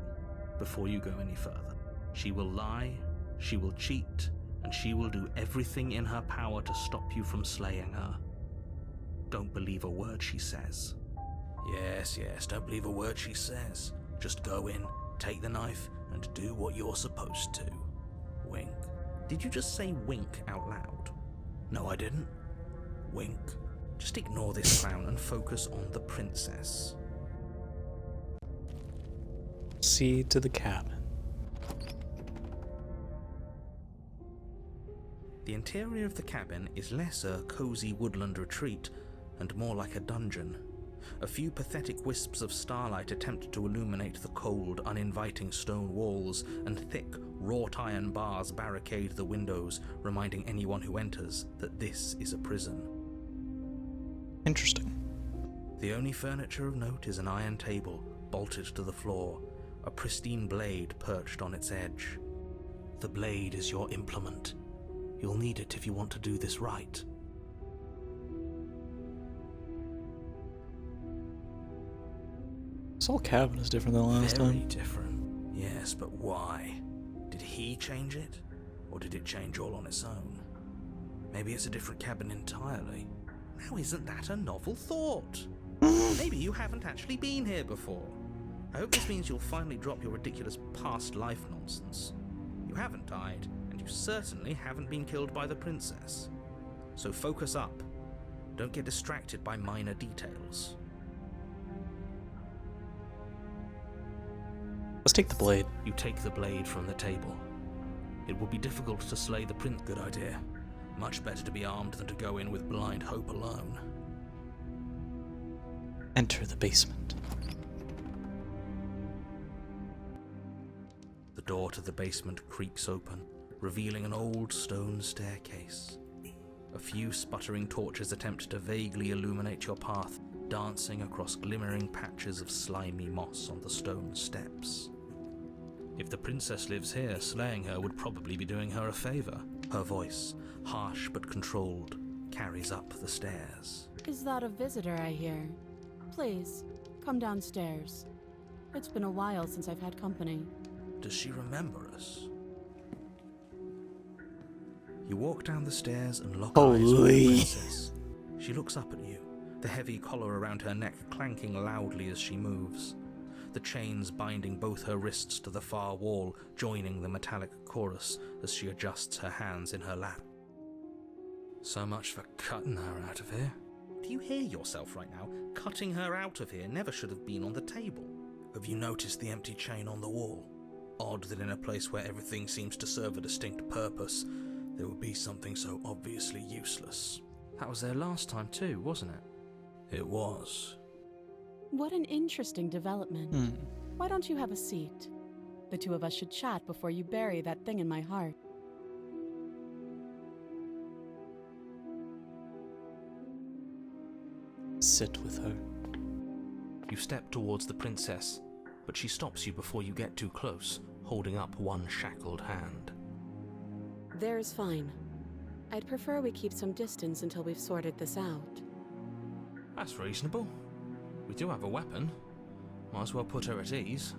before you go any further. She will lie, she will cheat, and she will do everything in her power to stop you from slaying her. Don't believe a word she says. Yes, don't believe a word she says. Just go in, take the knife, and do what you're supposed to. Wink. Did you just say wink out loud? No, I didn't. Wink. Just ignore this clown and focus on the princess. Proceed to the cabin. The interior of the cabin is less a cozy woodland retreat and more like a dungeon. A few pathetic wisps of starlight attempt to illuminate the cold, uninviting stone walls, and thick, wrought iron bars barricade the windows, reminding anyone who enters that this is a prison. Interesting. The only furniture of note is an iron table, bolted to the floor, a pristine blade perched on its edge. The blade is your implement. You'll need it if you want to do this right. This whole cabin is different than last Very time. different. Yes, but why? Did he change it? Or did it change all on its own? Maybe it's a different cabin entirely. Now isn't that a novel thought? Maybe you haven't actually been here before. I hope this means you'll finally drop your ridiculous past life nonsense. You haven't died, and you certainly haven't been killed by the princess. So focus up. Don't get distracted by minor details. Let's take the blade. You take the blade from the table. It will be difficult to slay the prince. Good idea. Much better to be armed than to go in with blind hope alone. Enter the basement. The door to the basement creaks open, revealing an old stone staircase. A few sputtering torches attempt to vaguely illuminate your path, dancing across glimmering patches of slimy moss on the stone steps. If the princess lives here, slaying her would probably be doing her a favor. Her voice, harsh but controlled, carries up the stairs. Is that a visitor I hear? Please, come downstairs. It's been a while since I've had company. Does she remember us? You walk down the stairs and lock eyes with the princess. She looks up at you, the heavy collar around her neck clanking loudly as she moves. The chains binding both her wrists to the far wall, joining the metallic chorus as she adjusts her hands in her lap. So much for cutting her out of here. Do you hear yourself right now? Cutting her out of here never should have been on the table. Have you noticed the empty chain on the wall? Odd that in a place where everything seems to serve a distinct purpose, there would be something so obviously useless. That was there last time too, wasn't it? It was. What an interesting development. Why don't you have a seat? The two of us should chat before you bury that thing in my heart. Sit with her. You step towards the princess, but she stops you before you get too close, holding up one shackled hand. There's fine. I'd prefer we keep some distance until we've sorted this out. That's reasonable. We do have a weapon. Might as well put her at ease.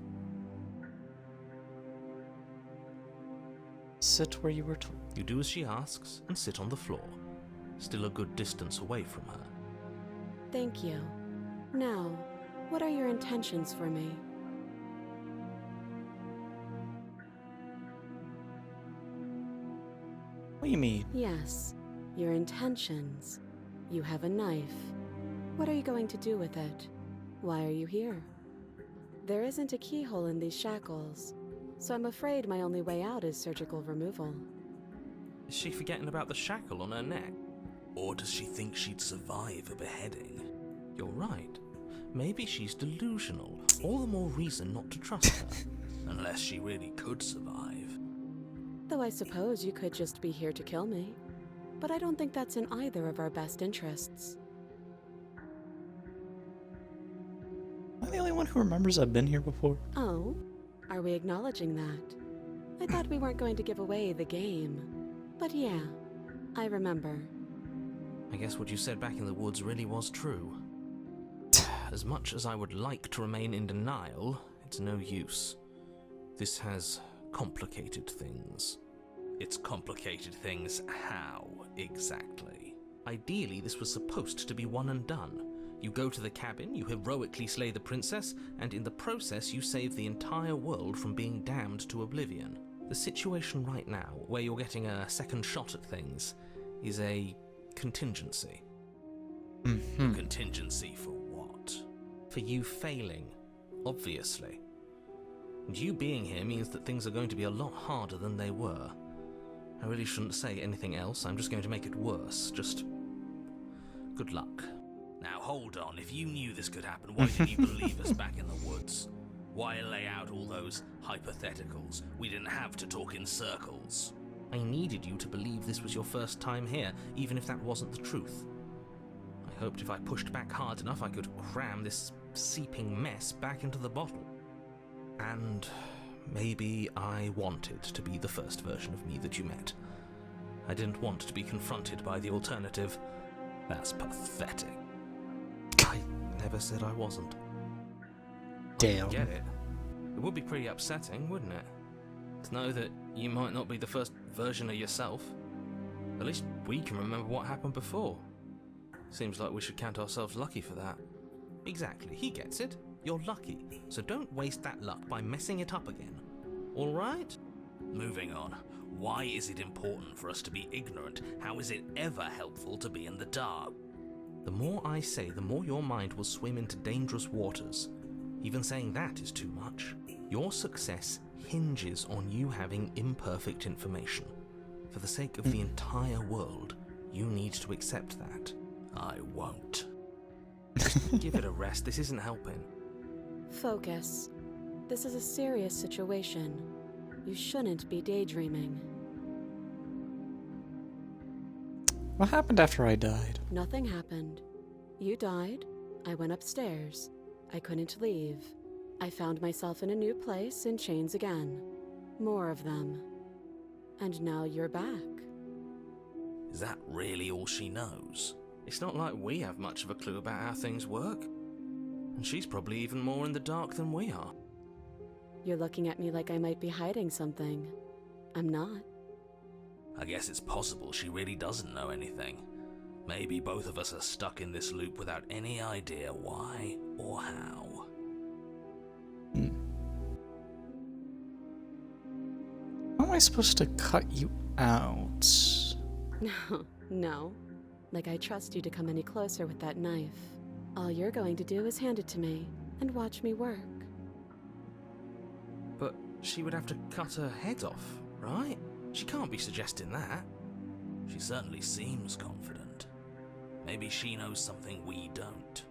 Sit where you were told. You do as she asks and sit on the floor, still a good distance away from her. Thank you. Now, what are your intentions for me? What do you mean? Yes, your intentions. You have a knife. What are you going to do with it? Why are you here? There isn't a keyhole in these shackles, so I'm afraid my only way out is surgical removal. Is she forgetting about the shackle on her neck? Or does she think she'd survive a beheading? You're right. Maybe she's delusional. All the more reason not to trust her. Unless she really could survive. Though I suppose you could just be here to kill me. But I don't think that's in either of our best interests. Am I the only one who remembers I've been here before? Oh? Are we acknowledging that? I thought we weren't going to give away the game. But yeah, I remember. I guess what you said back in the woods really was true. As much as I would like to remain in denial, it's no use. This has complicated things. It's complicated things how, exactly? Ideally, this was supposed to be one and done. You go to the cabin, you heroically slay the princess, and in the process you save the entire world from being damned to oblivion. The situation right now, where you're getting a second shot at things, is a contingency. Contingency for what? For you failing, obviously. And you being here means that things are going to be a lot harder than they were. I really shouldn't say anything else, I'm just going to make it worse. Just good luck. Now hold on, if you knew this could happen, why didn't you believe us back in the woods? Why lay out all those hypotheticals? We didn't have to talk in circles. I needed you to believe this was your first time here, even if that wasn't the truth. I hoped if I pushed back hard enough I could cram this seeping mess back into the bottle. And maybe I wanted to be the first version of me that you met. I didn't want to be confronted by the alternative. That's pathetic. I never said I wasn't. Damn. Get it? It would be pretty upsetting, wouldn't it? To know that you might not be the first version of yourself. At least we can remember what happened before. Seems like we should count ourselves lucky for that. Exactly, he gets it. You're lucky, so don't waste that luck by messing it up again. Alright? Moving on. Why is it important for us to be ignorant? How is it ever helpful to be in the dark? The more I say, the more your mind will swim into dangerous waters. Even saying that is too much. Your success hinges on you having imperfect information. For the sake of the entire world, you need to accept that. I won't. Give it a rest, this isn't helping. Focus. This is a serious situation. You shouldn't be daydreaming. What happened after I died? Nothing happened. You died. I went upstairs. I couldn't leave. I found myself in a new place in chains again. More of them. And now you're back. Is that really all she knows? It's not like we have much of a clue about how things work. And she's probably even more in the dark than we are. You're looking at me like I might be hiding something. I'm not. I guess it's possible she really doesn't know anything. Maybe both of us are stuck in this loop without any idea why or how. How am I supposed to cut you out? No. Like I trust you to come any closer with that knife. All you're going to do is hand it to me and watch me work. But she would have to cut her head off, right? She can't be suggesting that. She certainly seems confident. Maybe she knows something we don't.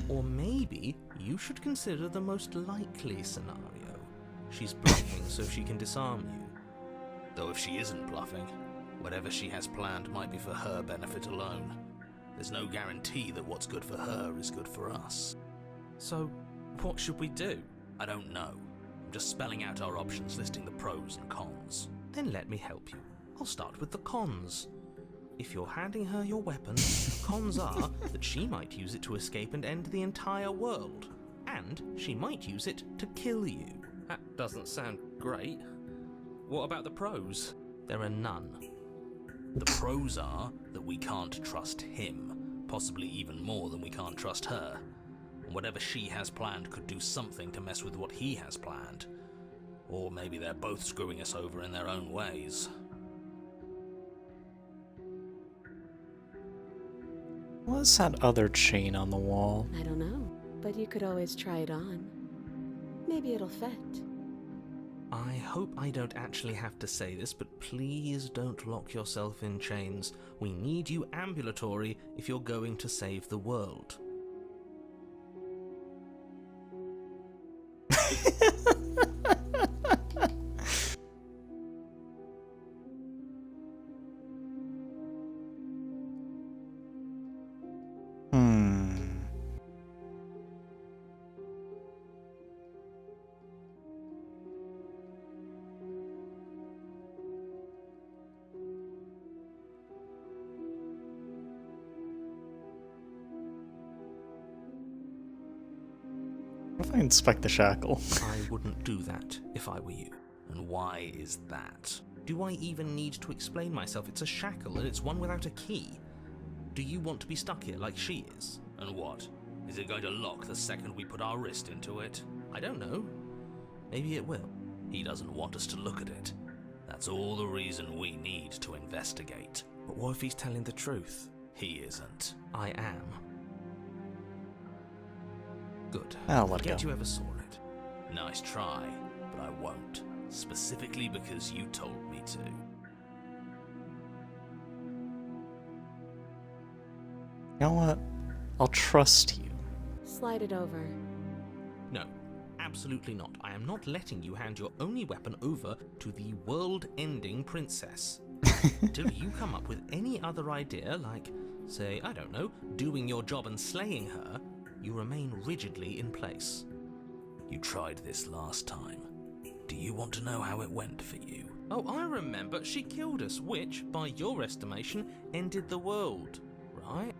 Or maybe you should consider the most likely scenario. She's bluffing so she can disarm you. Though if she isn't bluffing, whatever she has planned might be for her benefit alone. There's no guarantee that what's good for her is good for us. So, what should we do? I don't know. I'm just spelling out our options, listing the pros and cons. Then let me help you. I'll start with the cons. If you're handing her your weapon, cons are that she might use it to escape and end the entire world. And she might use it to kill you. That doesn't sound great. What about the pros? There are none. The pros are that we can't trust him, possibly even more than we can't trust her. And whatever she has planned could do something to mess with what he has planned. Or maybe they're both screwing us over in their own ways. What's that other chain on the wall? I don't know, but you could always try it on. Maybe it'll fit. I hope I don't actually have to say this, but please don't lock yourself in chains. We need you ambulatory if you're going to save the world. What if I inspect the shackle? I wouldn't do that if I were you. And why is that? Do I even need to explain myself? It's a shackle and it's one without a key. Do you want to be stuck here like she is? And what? Is it going to lock the second we put our wrist into it? I don't know. Maybe it will. He doesn't want us to look at it. That's all the reason we need to investigate. But what if he's telling the truth? He isn't. I am. Good. I'll let it Forget go. you ever saw it. Nice try, but I won't. Specifically because you told me to. You know what? I'll trust you. Slide it over. No, absolutely not. I am not letting you hand your only weapon over to the world-ending princess. Until you come up with any other idea, like, say, I don't know, doing your job and slaying her, you remain rigidly in place. You tried this last time. Do you want to know how it went for you? Oh, I remember. She killed us, which, by your estimation, ended the world, right?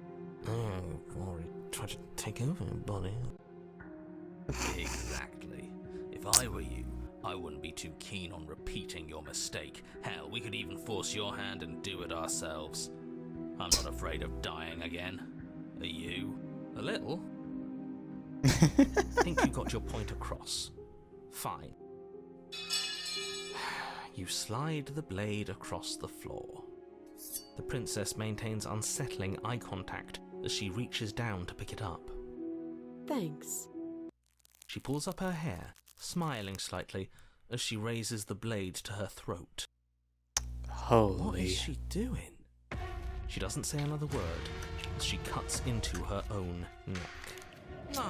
Oh, Rory tried to take over, buddy. Exactly. If I were you, I wouldn't be too keen on repeating your mistake. Hell, we could even force your hand and do it ourselves. I'm not afraid of dying again. Are you? A little. I think you got your point across. Fine. You slide the blade across the floor. The princess maintains unsettling eye contact as she reaches down to pick it up. Thanks. She pulls up her hair, smiling slightly, as she raises the blade to her throat. What Holy. is she doing? She doesn't say another word as she cuts into her own neck. No.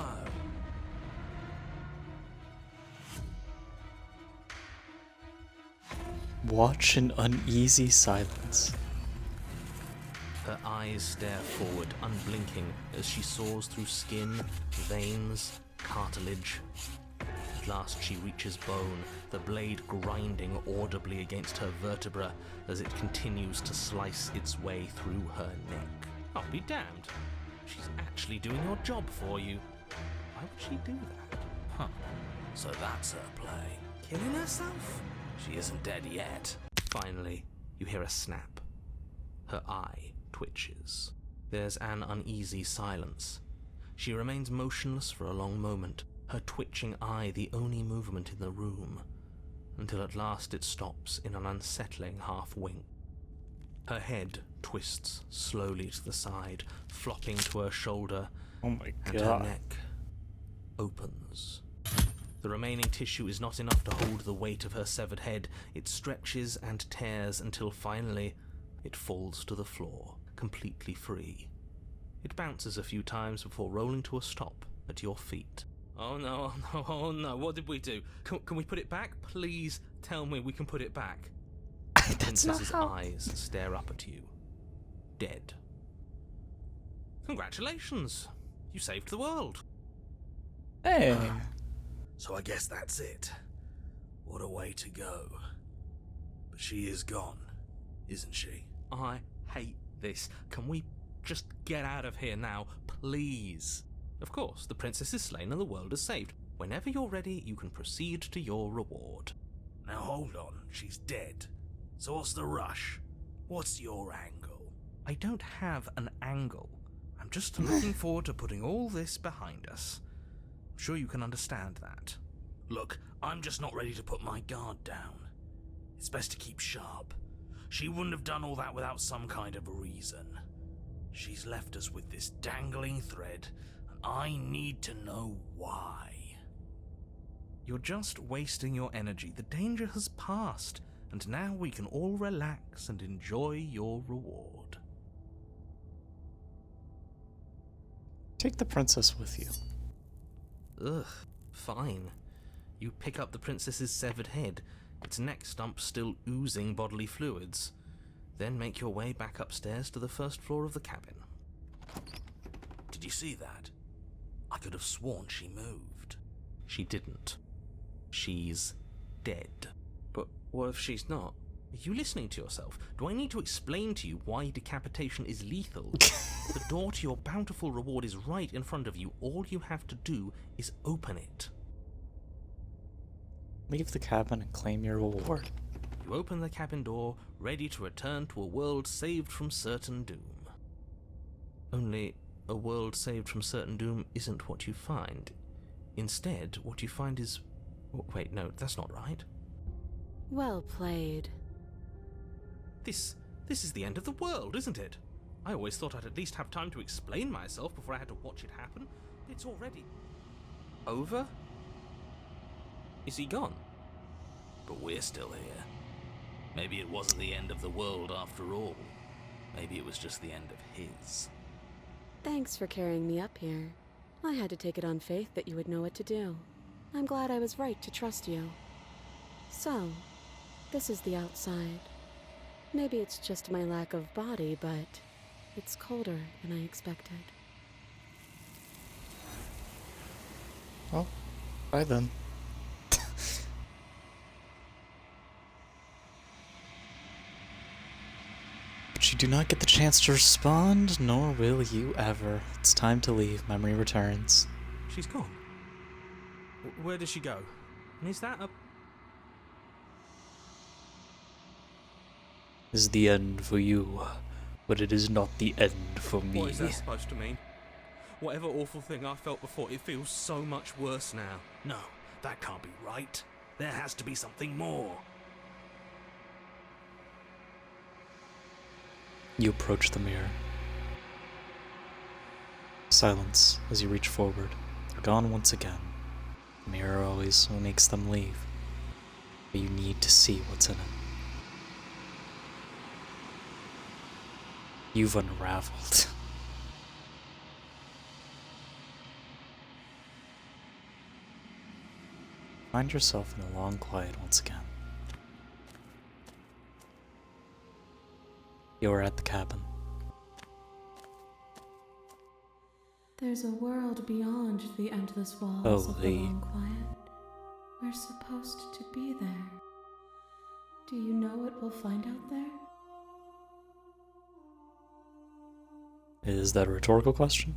Watch in uneasy silence. Her eyes stare forward, unblinking, as she saws through skin, veins, cartilage. At last she reaches bone, the blade grinding audibly against her vertebra as it continues to slice its way through her neck. I'll be damned. She's actually doing your job for you. Why would she do that? Huh. So that's her play. Killing herself? She isn't dead yet. Finally, you hear a snap. Her eye twitches. There's an uneasy silence. She remains motionless for a long moment, her twitching eye the only movement in the room, until at last it stops in an unsettling half-wink. Her head twists slowly to the side, flopping to her shoulder, Oh my and her neck opens. The remaining tissue is not enough to hold the weight of her severed head. It stretches and tears until finally it falls to the floor, completely free. It bounces a few times before rolling to a stop at your feet. Oh no, oh no, oh no, what did we do? Can we put it back? Please tell me we can put it back. The princess's eyes stare up at you. Dead. Congratulations! You saved the world. Hey. So I guess that's it. What a way to go. But she is gone, isn't she? I hate this. Can we just get out of here now, please? Of course, the princess is slain and the world is saved. Whenever you're ready, you can proceed to your reward. Now hold on, she's dead. So what's the rush? What's your angle? I don't have an angle. I'm just looking forward to putting all this behind us. I'm sure you can understand that. Look, I'm just not ready to put my guard down. It's best to keep sharp. She wouldn't have done all that without some kind of a reason. She's left us with this dangling thread, and I need to know why. You're just wasting your energy. The danger has passed, and now we can all relax and enjoy your reward. Take the princess with you. Ugh, fine. You pick up the princess's severed head, its neck stump still oozing bodily fluids. Then make your way back upstairs to the first floor of the cabin. Did you see that? I could have sworn she moved. She didn't. She's dead. But what if she's not? Are you listening to yourself? Do I need to explain to you why decapitation is lethal? The door to your bountiful reward is right in front of you. All you have to do is open it. Leave the cabin and claim your reward. You open the cabin door, ready to return to a world saved from certain doom. Only, a world saved from certain doom isn't what you find. Instead, what you find is... Wait, no, that's not right. Well played. This is the end of the world, isn't it? I always thought I'd at least have time to explain myself before I had to watch it happen. It's already... over? Is he gone? But we're still here. Maybe it wasn't the end of the world after all. Maybe it was just the end of his. Thanks for carrying me up here. I had to take it on faith that you would know what to do. I'm glad I was right to trust you. So, this is the outside. Maybe it's just my lack of body, but it's colder than I expected. Well, bye then. But you do not get the chance to respond, nor will you ever. It's time to leave. Memory returns. She's gone. Where did she go? And is that a... This is the end for you, but it is not the end for me. What is that supposed to mean? Whatever awful thing I felt before, it feels so much worse now. No, that can't be right. There has to be something more. You approach the mirror. Silence as you reach forward. They're gone once again. The mirror always makes them leave. But you need to see what's in it. You've unraveled. Find yourself in a long quiet once again. You are at the cabin. There's a world beyond the endless walls Oh, of the long quiet. We're supposed to be there. Do you know what we'll find out there? Is that a rhetorical question?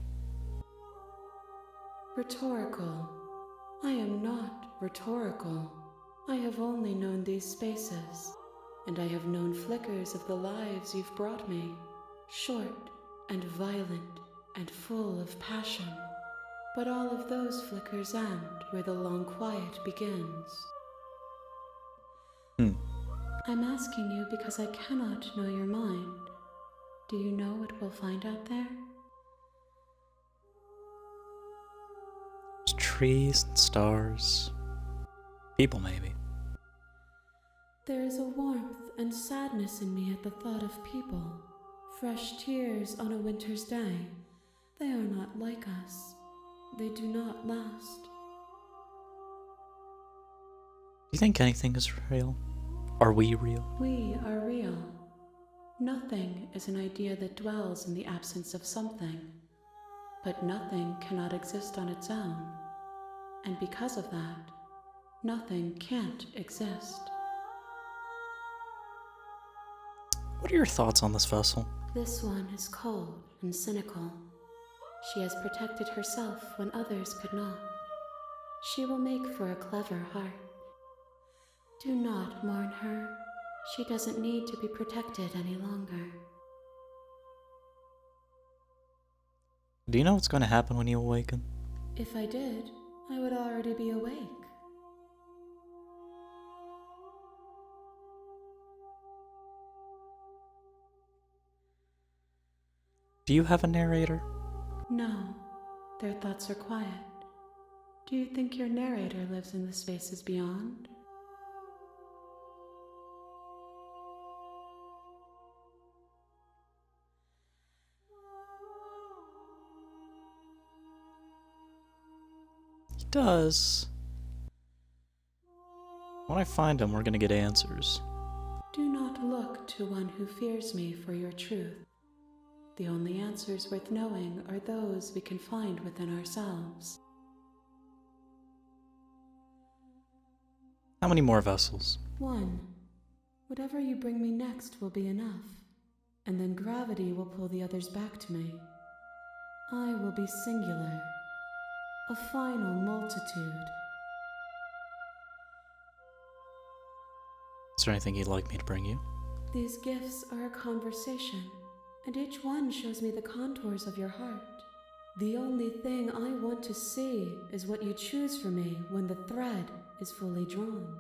Rhetorical. I am not rhetorical. I have only known these spaces, and I have known flickers of the lives you've brought me, short and violent and full of passion. But all of those flickers end where the long quiet begins. I'm asking you because I cannot know your mind. Do you know what we'll find out there? There's trees and stars. People, maybe. There is a warmth and sadness in me at the thought of people. Fresh tears on a winter's day. They are not like us. They do not last. Do you think anything is real? Are we real? We are real. Nothing is an idea that dwells in the absence of something. But nothing cannot exist on its own. And because of that, nothing can't exist. What are your thoughts on this vessel? This one is cold and cynical. She has protected herself when others could not. She will make for a clever heart. Do not mourn her. She doesn't need to be protected any longer. Do you know what's going to happen when you awaken? If I did, I would already be awake. Do you have a narrator? No, their thoughts are quiet. Do you think your narrator lives in the spaces beyond? He does. When I find him, we're gonna get answers. Do not look to one who fears me for your truth. The only answers worth knowing are those we can find within ourselves. How many more vessels? One. Whatever you bring me next will be enough, and then gravity will pull the others back to me. I will be singular, a final multitude. Is there anything you'd like me to bring you? These gifts are a conversation, and each one shows me the contours of your heart. The only thing I want to see is what you choose for me when the thread is fully drawn.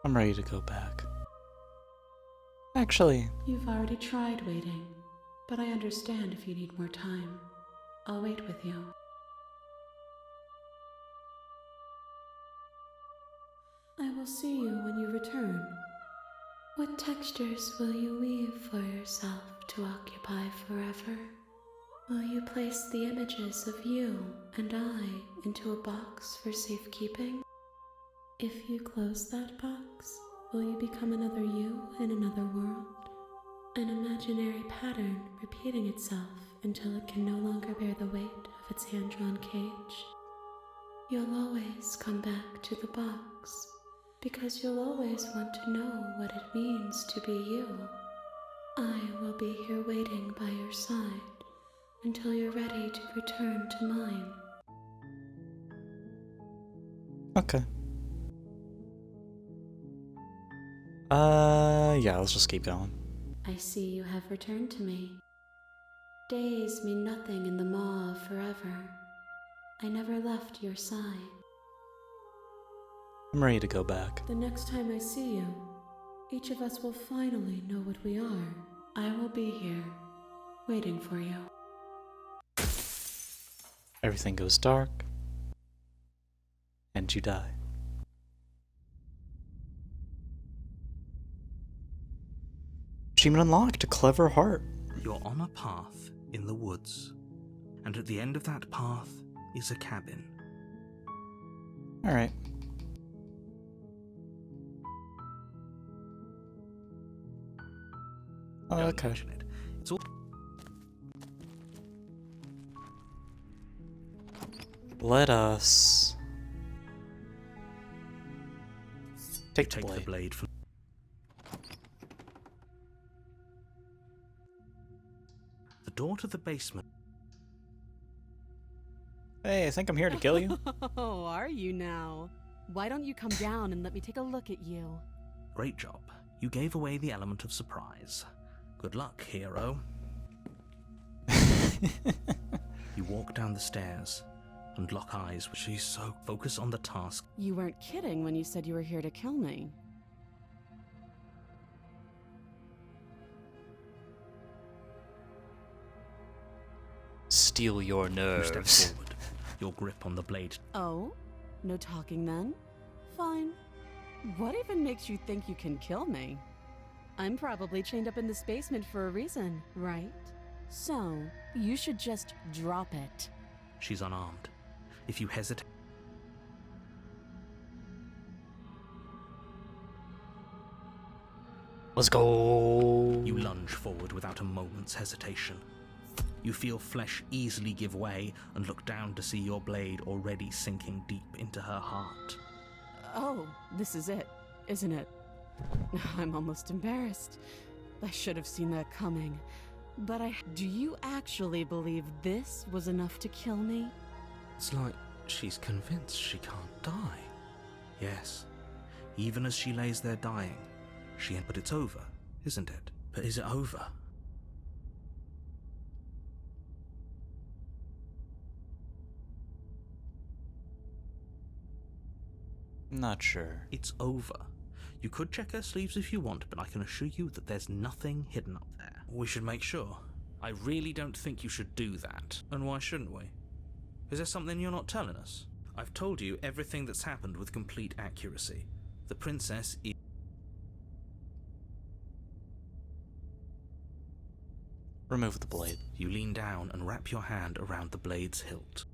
I'm ready to go back. Actually, You've already tried waiting, but I understand if you need more time. I'll wait with you. I will see you when you return. What textures will you weave for yourself to occupy forever? Will you place the images of you and I into a box for safekeeping? If you close that box, will you become another you in another world? An imaginary pattern repeating itself until it can no longer bear the weight of its hand-drawn cage? You'll always come back to the box, because you'll always want to know what it means to be you. I will be here waiting by your side until you're ready to return to mine. okay. Yeah, let's just keep going. I see you have returned to me. Days mean nothing in the maw of forever. I never left your side. I'm ready to go back. The next time I see you, each of us will finally know what we are. I will be here, waiting for you. Everything goes dark, and you die. Achievement unlocked, a clever heart. You're on a path in the woods, and at the end of that path is a cabin. Alright. Don't Okay. mention it. It's all Let us take the take the blade. blade from the door to the basement. Hey, I think I'm here to kill you. Oh, are you now? Why don't you come down and let me take a look at you? Great job. You gave away the element of surprise. Good luck, hero. You walk down the stairs and lock eyes with she's so focus on the task. You weren't kidding when you said you were here to kill me. Steal your You step nerves. forward, your grip on the blade. Oh? No talking then? Fine. What even makes you think you can kill me? I'm probably chained up in this basement for a reason, right? So, you should just drop it. She's unarmed. If you hesitate, Let's go. you lunge forward without a moment's hesitation. You feel flesh easily give way and look down to see your blade already sinking deep into her heart. Oh, this is it, isn't it? I'm almost embarrassed. I should have seen that coming. But do you actually believe this was enough to kill me? It's like she's convinced she can't die. Yes, even as she lays there dying, but it's over, isn't it? But is it over? Not sure. It's over. You could check her sleeves if you want, but I can assure you that there's nothing hidden up there. We should make sure. I really don't think you should do that. And why shouldn't we? Is there something you're not telling us? I've told you everything that's happened with complete accuracy. The princess is... Remove the blade. You lean down and wrap your hand around the blade's hilt.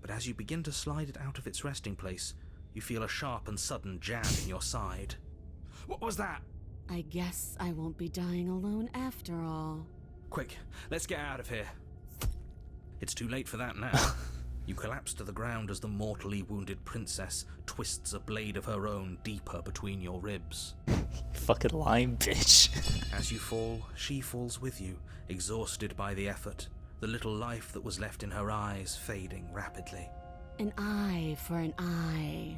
But as you begin to slide it out of its resting place, you feel a sharp and sudden jab in your side. What was that? I guess I won't be dying alone after all. Quick, let's get out of here. It's too late for that now. You collapse to the ground as the mortally wounded princess twists a blade of her own deeper between your ribs. Fucking lying bitch. As you fall, she falls with you, exhausted by the effort, the little life that was left in her eyes fading rapidly. An eye for an eye.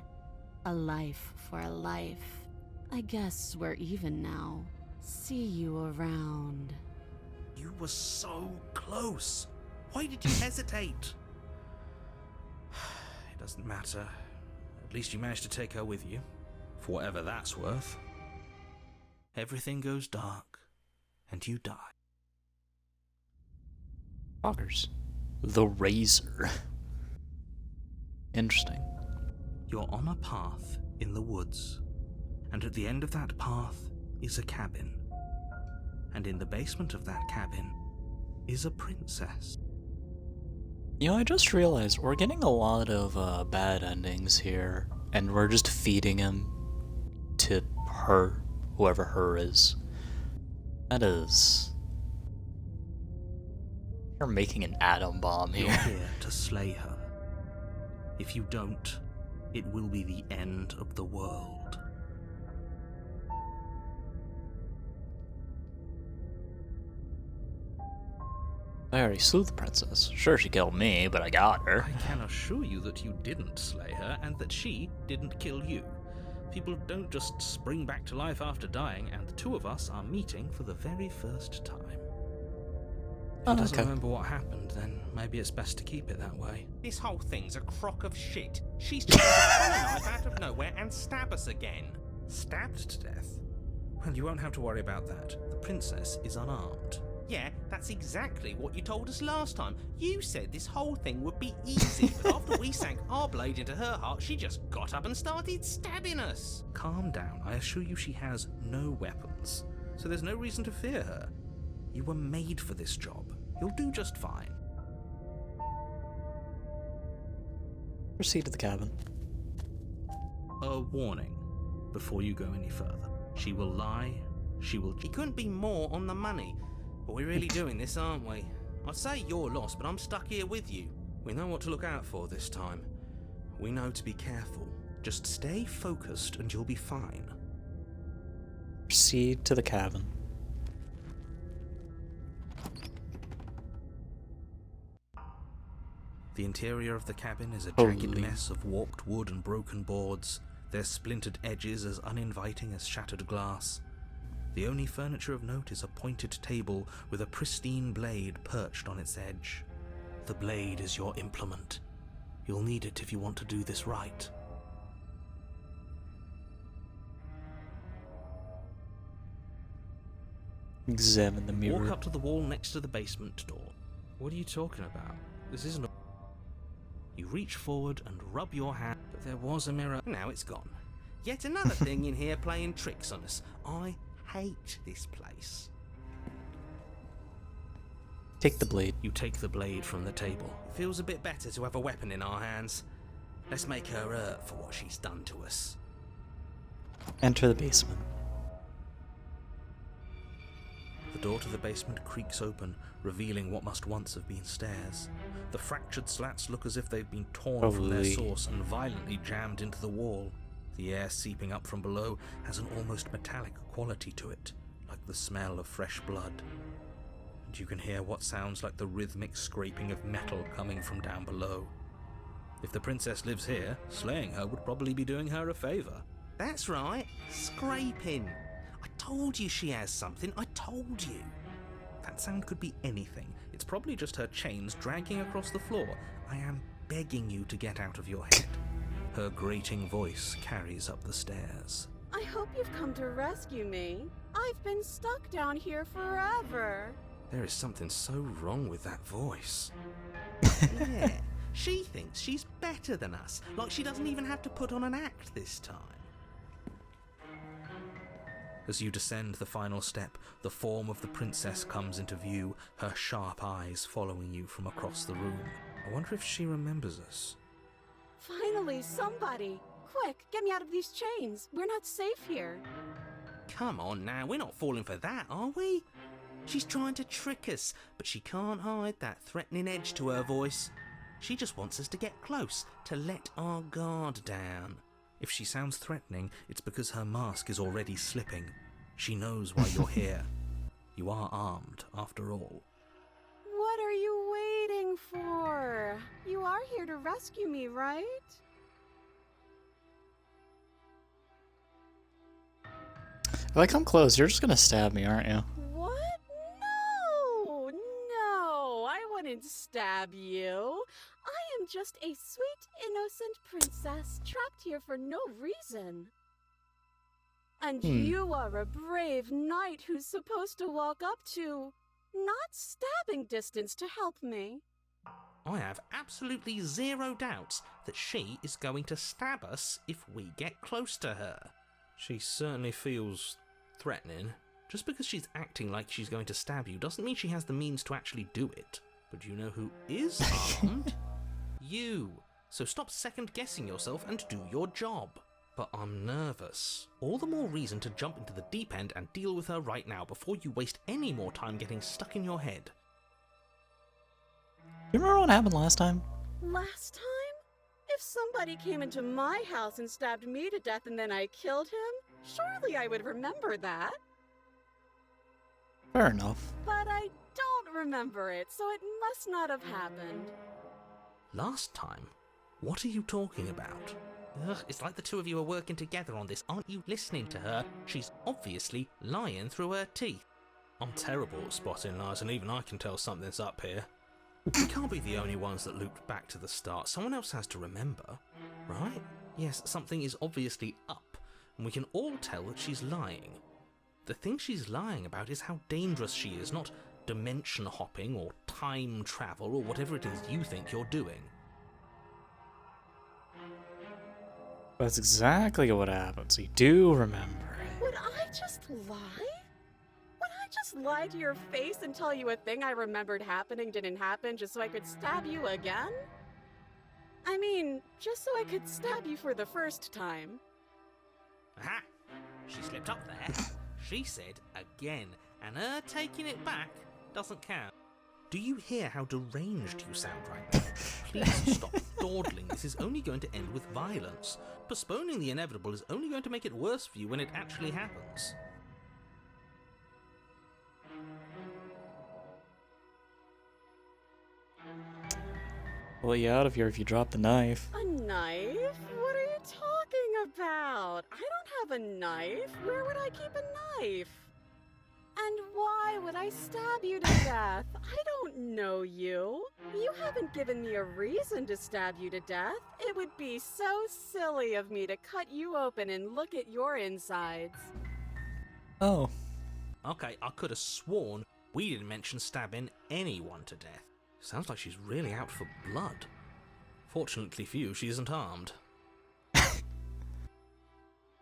A life for a life. I guess we're even now. See you around. You were so close. Why did you hesitate? It doesn't matter. At least you managed to take her with you. For whatever that's worth. Everything goes dark, and you die. Fuckers. The Razor. Interesting. You're on a path in the woods, and at the end of that path is a cabin. And in the basement of that cabin is a princess. You know, I just realized we're getting a lot of bad endings here, and we're just feeding him to her, whoever her is. That is... You're making an atom bomb You're here. here to slay her. If you don't, it will be the end of the world. I already slew the princess. Sure, she killed me, but I got her. I can assure you that you didn't slay her and that she didn't kill you. People don't just spring back to life after dying, and the two of us are meeting for the very first time. If Oh, he doesn't okay. remember what happened, then maybe it's best to keep it that way. This whole thing's a crock of shit. She's just gonna pull a knife out of nowhere and stab us again. Stabbed to death? Well, you won't have to worry about that. The princess is unarmed. Yeah, that's exactly what you told us last time. You said this whole thing would be easy, but after we sank our blade into her heart, she just got up and started stabbing us. Calm down. I assure you she has no weapons, so there's no reason to fear her. You were made for this job. You'll do just fine. Proceed to the cabin. A warning before you go any further. She will lie. She couldn't be more on the money. But we're really doing this, aren't we? I'd say you're lost, but I'm stuck here with you. We know what to look out for this time. We know to be careful. Just stay focused and you'll be fine. Proceed to the cabin. The interior of the cabin is a Holy. jagged mess of warped wood and broken boards, their splintered edges as uninviting as shattered glass. The only furniture of note is a pointed table with a pristine blade perched on its edge. The blade is your implement. You'll need it if you want to do this right. Examine the mirror. Walk up to the wall next to the basement door. What are you talking about? This isn't a... You reach forward and rub your hand, but there was a mirror. Now it's gone. Yet another thing in here playing tricks on us. I hate this place. Take the blade. You take the blade from the table. It feels a bit better to have a weapon in our hands. Let's make her hurt for what she's done to us. Enter the basement. The door to the basement creaks open, revealing what must once have been stairs. The fractured slats look as if they've been torn from their Holy. source and violently jammed into the wall. The air seeping up from below has an almost metallic quality to it, like the smell of fresh blood. And you can hear what sounds like the rhythmic scraping of metal coming from down below. If the princess lives here, slaying her would probably be doing her a favor. That's right, scraping. I told you she has something, I told you. That sound could be anything. It's probably just her chains dragging across the floor. I am begging you to get out of your head. Her grating voice carries up the stairs. I hope you've come to rescue me. I've been stuck down here forever. There is something so wrong with that voice. Yeah, she thinks she's better than us, like she doesn't even have to put on an act this time. As you descend the final step, the form of the princess comes into view, her sharp eyes following you from across the room. I wonder if she remembers us. Finally, somebody! Quick, get me out of these chains. We're not safe here. Come on now, we're not falling for that, are we? She's trying to trick us, but she can't hide that threatening edge to her voice. She just wants us to get close, to let our guard down. If she sounds threatening, it's because her mask is already slipping. She knows why you're here. You are armed, after all. What are you waiting for? You are here to rescue me, right? If I come close, you're just gonna stab me, aren't you? What? No, I wouldn't stab you. I am just a sweet, innocent princess trapped here for no reason. And you are a brave knight who's supposed to walk up to, not stabbing distance to help me. I have absolutely zero doubts that she is going to stab us if we get close to her. She certainly feels threatening. Just because she's acting like she's going to stab you doesn't mean she has the means to actually do it. But you know who is armed? You. So stop second-guessing yourself and do your job. But I'm nervous. All the more reason to jump into the deep end and deal with her right now before you waste any more time getting stuck in your head. You remember what happened last time? Last time? If somebody came into my house and stabbed me to death and then I killed him, surely I would remember that. Fair enough. But I don't remember it, so it must not have happened. Last time? What are you talking about? Ugh, it's like the two of you are working together on this. Aren't you listening to her? She's obviously lying through her teeth. I'm terrible at spotting lies, and even I can tell something's up here. We can't be the only ones that looped back to the start. Someone else has to remember, right? Yes, something is obviously up, and we can all tell that she's lying. The thing she's lying about is how dangerous she is, not dimension hopping or time travel or whatever it is you think you're doing. That's exactly what happens. You do remember it. Would I just lie? Would I just lie to your face and tell you a thing I remembered happening didn't happen just so I could stab you again? I mean, just so I could stab you for the first time. Aha! She slipped up there. She said again, and her taking it back doesn't count. Do you hear how deranged you sound right now? Please stop dawdling. This is only going to end with violence. Postponing the inevitable is only going to make it worse for you when it actually happens. We'll let you out of here if you drop the knife. A knife? What are you talking about? I don't have a knife. Where would I keep a knife? And why would I stab you to death? I don't know you. You haven't given me a reason to stab you to death. It would be so silly of me to cut you open and look at your insides. Oh. Okay, I could have sworn we didn't mention stabbing anyone to death. Sounds like she's really out for blood. Fortunately for you, she isn't armed.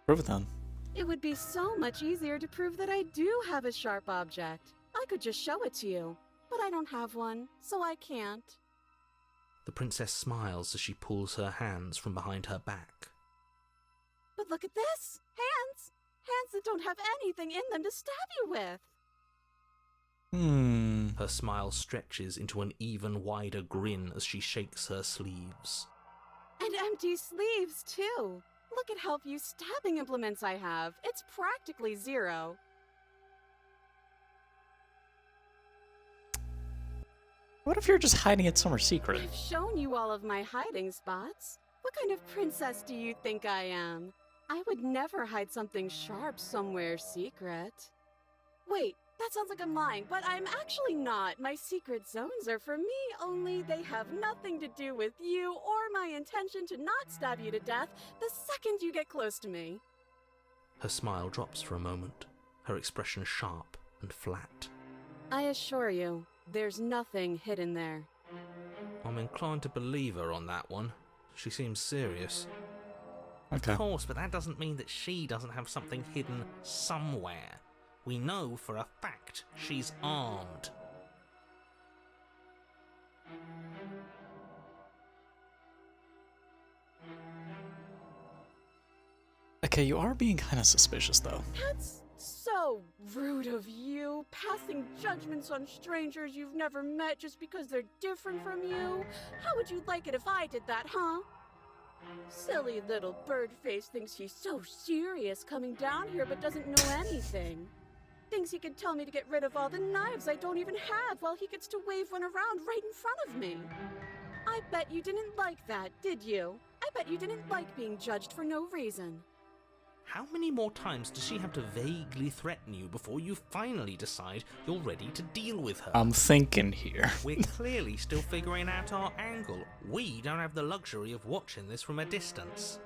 Prove it then. It would be so much easier to prove that I do have a sharp object. I could just show it to you, but I don't have one, so I can't. The princess smiles as she pulls her hands from behind her back. But look at this! Hands! Hands that don't have anything in them to stab you with! Her smile stretches into an even wider grin as she shakes her sleeves. And empty sleeves, too! Look at how few stabbing implements I have. It's practically zero. What if you're just hiding it somewhere secret? I've shown you all of my hiding spots. What kind of princess do you think I am? I would never hide something sharp somewhere secret. Wait, that sounds like I'm lying, but I'm actually not. My secret zones are for me, only they have nothing to do with you or my intention to not stab you to death the second you get close to me. Her smile drops for a moment, her expression sharp and flat. I assure you, there's nothing hidden there. I'm inclined to believe her on that one. She seems serious. Okay. Of course, but that doesn't mean that she doesn't have something hidden somewhere. We know for a fact she's armed. Okay, you are being kind of suspicious, though. That's so rude of you, passing judgments on strangers you've never met just because they're different from you. How would you like it if I did that, huh? Silly little bird-face thinks he's so serious coming down here but doesn't know anything. Thinks he can tell me to get rid of all the knives I don't even have while he gets to wave one around right in front of me. I bet you didn't like that, did you? I bet you didn't like being judged for no reason. How many more times does she have to vaguely threaten you before you finally decide you're ready to deal with her? I'm thinking here. We're clearly still figuring out our angle. We don't have the luxury of watching this from a distance.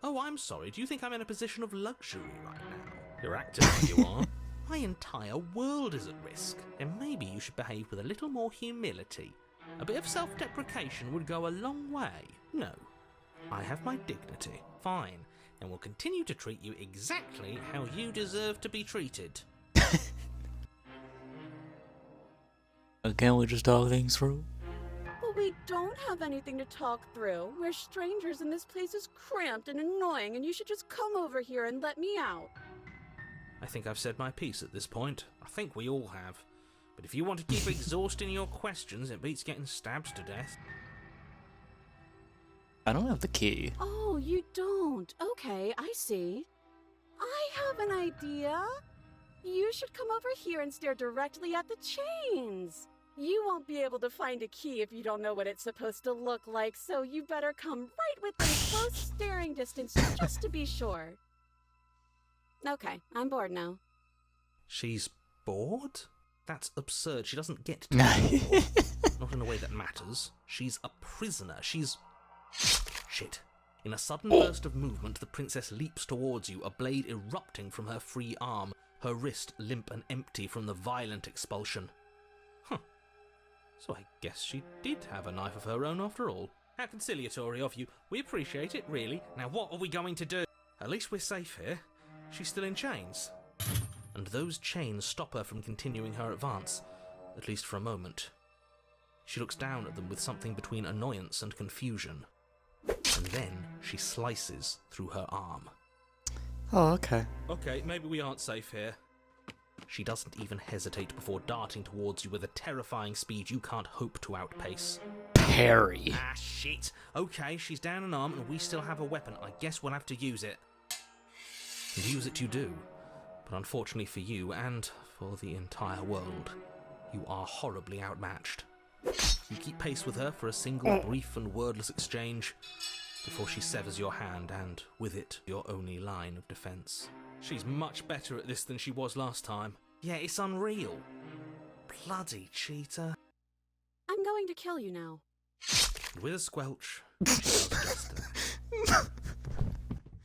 Oh, I'm sorry. Do you think I'm in a position of luxury right now? You're acting like you are. My entire world is at risk, and maybe you should behave with a little more humility. A bit of self-deprecation would go a long way. No, I have my dignity. Fine, and will continue to treat you exactly how you deserve to be treated. Can't we just talk things through? But we don't have anything to talk through. We're strangers and this place is cramped and annoying and you should just come over here and let me out. I think I've said my piece at this point. I think we all have. But if you want to keep exhausting your questions, it beats getting stabbed to death. I don't have the key. Oh, you don't? Okay, I see. I have an idea. You should come over here and stare directly at the chains. You won't be able to find a key if you don't know what it's supposed to look like, so you better come right within close staring distance just to be sure. Okay, I'm bored now. She's bored? That's absurd. She doesn't get to be bored. Not in a way that matters. She's a prisoner. She's... Shit. In a sudden burst of movement, the princess leaps towards you, a blade erupting from her free arm, her wrist limp and empty from the violent expulsion. So I guess she did have a knife of her own after all. How conciliatory of you. We appreciate it, really. Now what are we going to do? At least we're safe here. She's still in chains. And those chains stop her from continuing her advance, at least for a moment. She looks down at them with something between annoyance and confusion. And then she slices through her arm. Oh, okay. Okay, maybe we aren't safe here. She doesn't even hesitate before darting towards you with a terrifying speed you can't hope to outpace. Parry. Ah, shit. Okay, she's down an arm and we still have a weapon. I guess we'll have to use it. And use it you do. But unfortunately for you, and for the entire world, you are horribly outmatched. You keep pace with her for a single brief and wordless exchange before she severs your hand and, with it, your only line of defense. She's much better at this than she was last time. Yeah, it's unreal. Bloody cheater. I'm going to kill you now. And with a squelch, she does just that.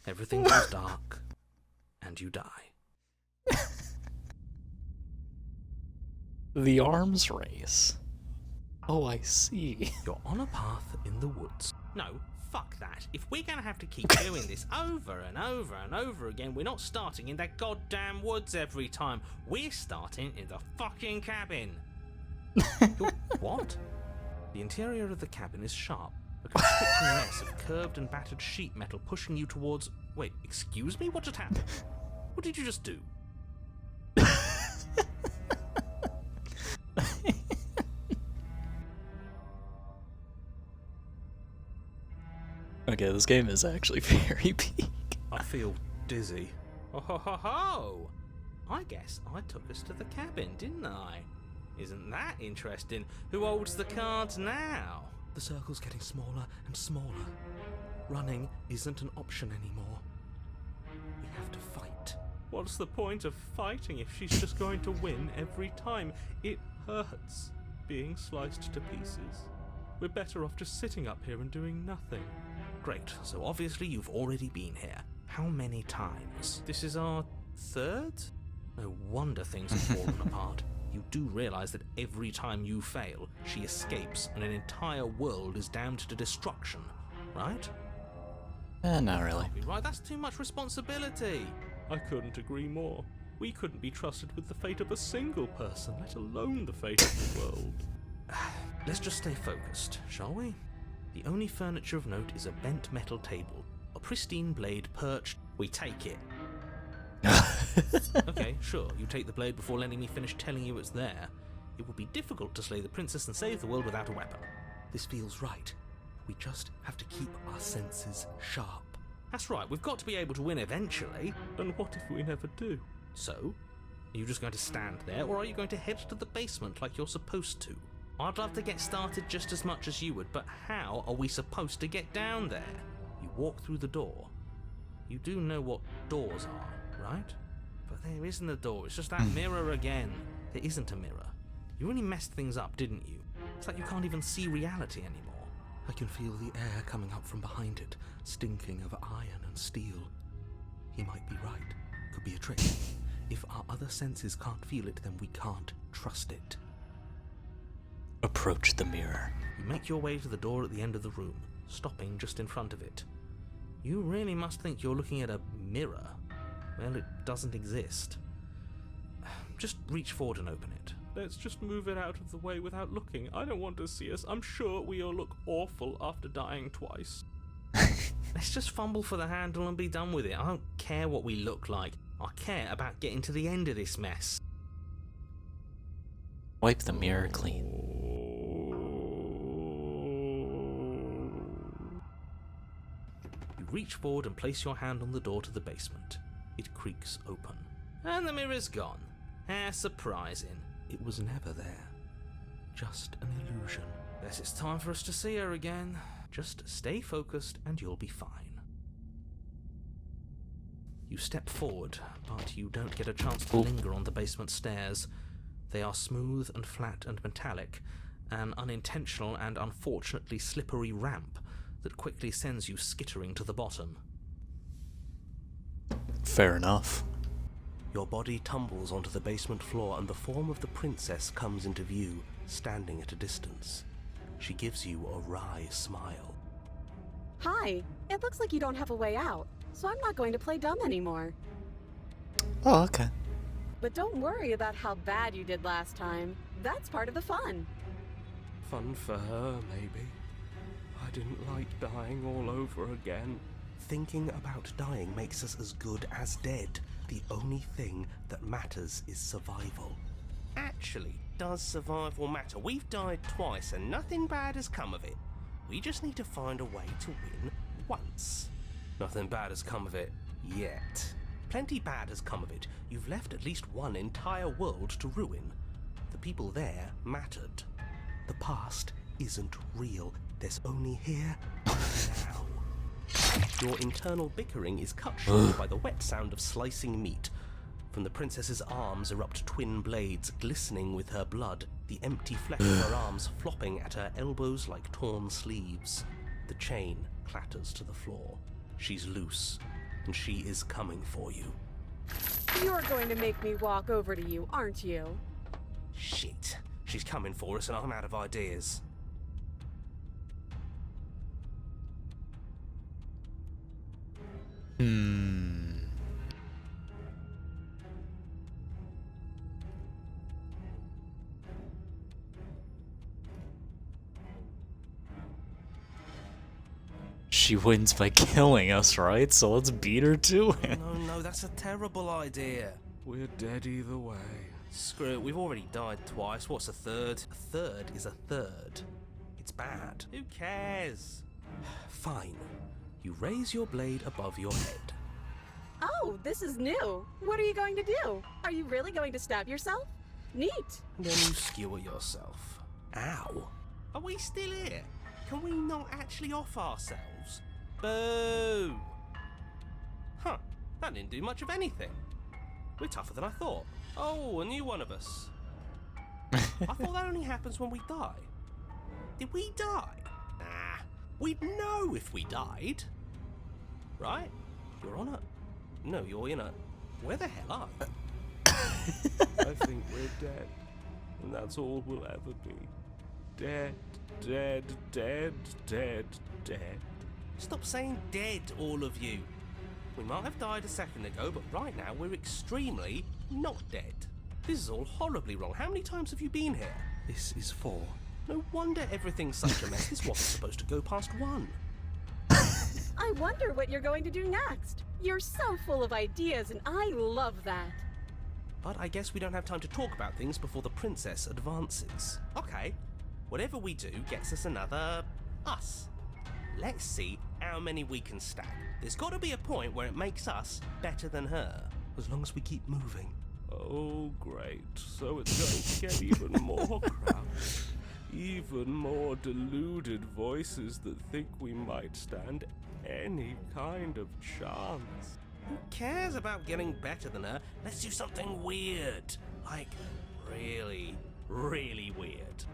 Everything goes dark, and you die. The arms race. Oh, I see. You're on a path in the woods. No, fuck that. If we're gonna have to keep doing this over and over and over again, we're not starting in that goddamn woods every time. We're starting in the fucking cabin. What? The interior of the cabin is sharp. A constricting mess of curved and battered sheet metal pushing you towards... Wait, excuse me? What just happened? What did you just do? Okay, this game is actually very peak. I feel dizzy. Oh ho ho ho! I guess I took us to the cabin, didn't I? Isn't that interesting? Who holds the cards now? The circle's getting smaller and smaller. Running isn't an option anymore. We have to fight. What's the point of fighting if she's just going to win every time? It hurts being sliced to pieces. We're better off just sitting up here and doing nothing. Great, so obviously you've already been here. How many times? This is our third? No wonder things have fallen apart. You do realise that every time you fail, she escapes and an entire world is damned to destruction, right? Not really. Right, that's too much responsibility. I couldn't agree more. We couldn't be trusted with the fate of a single person, let alone the fate of the world. Let's just stay focused, shall we? The only furniture of note is a bent metal table. A pristine blade perched. We take it. Okay, sure, you take the blade before letting me finish telling you it's there. It would be difficult to slay the princess and save the world without a weapon. This feels right. We just have to keep our senses sharp. That's right, we've got to be able to win eventually. And what if we never do? So? Are you just going to stand there, or are you going to head to the basement like you're supposed to? I'd love to get started just as much as you would, but how are we supposed to get down there? You walk through the door. You do know what doors are, right? But there isn't a door, it's just that mirror again. There isn't a mirror. You really messed things up, didn't you? It's like you can't even see reality anymore. I can feel the air coming up from behind it, stinking of iron and steel. He might be right. Could be a trick. If our other senses can't feel it, then we can't trust it. Approach the mirror. You make your way to the door at the end of the room, stopping just in front of it. You really must think you're looking at a mirror. Well, it doesn't exist. Just reach forward and open it. Let's just move it out of the way without looking. I don't want to see us. I'm sure we all look awful after dying twice. Let's just fumble for the handle and be done with it. I don't care what we look like. I care about getting to the end of this mess. Wipe the mirror clean. You reach forward and place your hand on the door to the basement. It creaks open. And the mirror's gone. How surprising. It was never there. Just an illusion. Guess it's time for us to see her again. Just stay focused and you'll be fine. You step forward, but you don't get a chance to linger on the basement stairs. They are smooth and flat and metallic, an unintentional and unfortunately slippery ramp that quickly sends you skittering to the bottom. Fair enough. Your body tumbles onto the basement floor and the form of the princess comes into view, standing at a distance. She gives you a wry smile. Hi, it looks like you don't have a way out, so I'm not going to play dumb anymore. Oh, okay. But don't worry about how bad you did last time. That's part of the fun. Fun for her, maybe. I didn't like dying all over again. Thinking about dying makes us as good as dead. The only thing that matters is survival. Actually, does survival matter? We've died twice and nothing bad has come of it. We just need to find a way to win once. Nothing bad has come of it yet. Plenty bad has come of it. You've left at least one entire world to ruin. The people there mattered. The past isn't real. There's only here and now. Your internal bickering is cut short by the wet sound of slicing meat. From the princess's arms erupt twin blades, glistening with her blood, the empty flesh of her arms flopping at her elbows like torn sleeves. The chain clatters to the floor. She's loose, and she is coming for you. You're going to make me walk over to you, aren't you? Shit. She's coming for us and I'm out of ideas. She wins by killing us, right? So let's beat her to it. No, that's a terrible idea. We're dead either way. Screw it, we've already died twice. What's a third? A third is a third. It's bad. Who cares? Fine. You raise your blade above your head. Oh, this is new. What are you going to do? Are you really going to stab yourself? Neat. Then you skewer yourself. Ow. Are we still here? Can we not actually off ourselves? Boo! Huh, that didn't do much of anything. We're tougher than I thought. Oh, a new one of us. I thought that only happens when we die. Did we die? Nah, we'd know if we died. Right? You're on a... No, you're in a... Where the hell are you? I think we're dead. And that's all we'll ever be. Dead, dead, dead, dead, dead. Stop saying dead, all of you. We might have died a second ago, but right now we're extremely not dead. This is all horribly wrong. How many times have you been here? This is 4. No wonder everything's such a mess. This wasn't supposed to go past 1. I wonder what you're going to do next. You're so full of ideas, and I love that. But I guess we don't have time to talk about things before the princess advances. Okay, whatever we do gets us another us. Let's see how many we can stack. There's got to be a point where it makes us better than her. As long as we keep moving. Oh, great. So it's going to get even more crap. Even more deluded voices that think we might stand any kind of chance. Who cares about getting better than her? Let's do something weird. Like, really, really weird.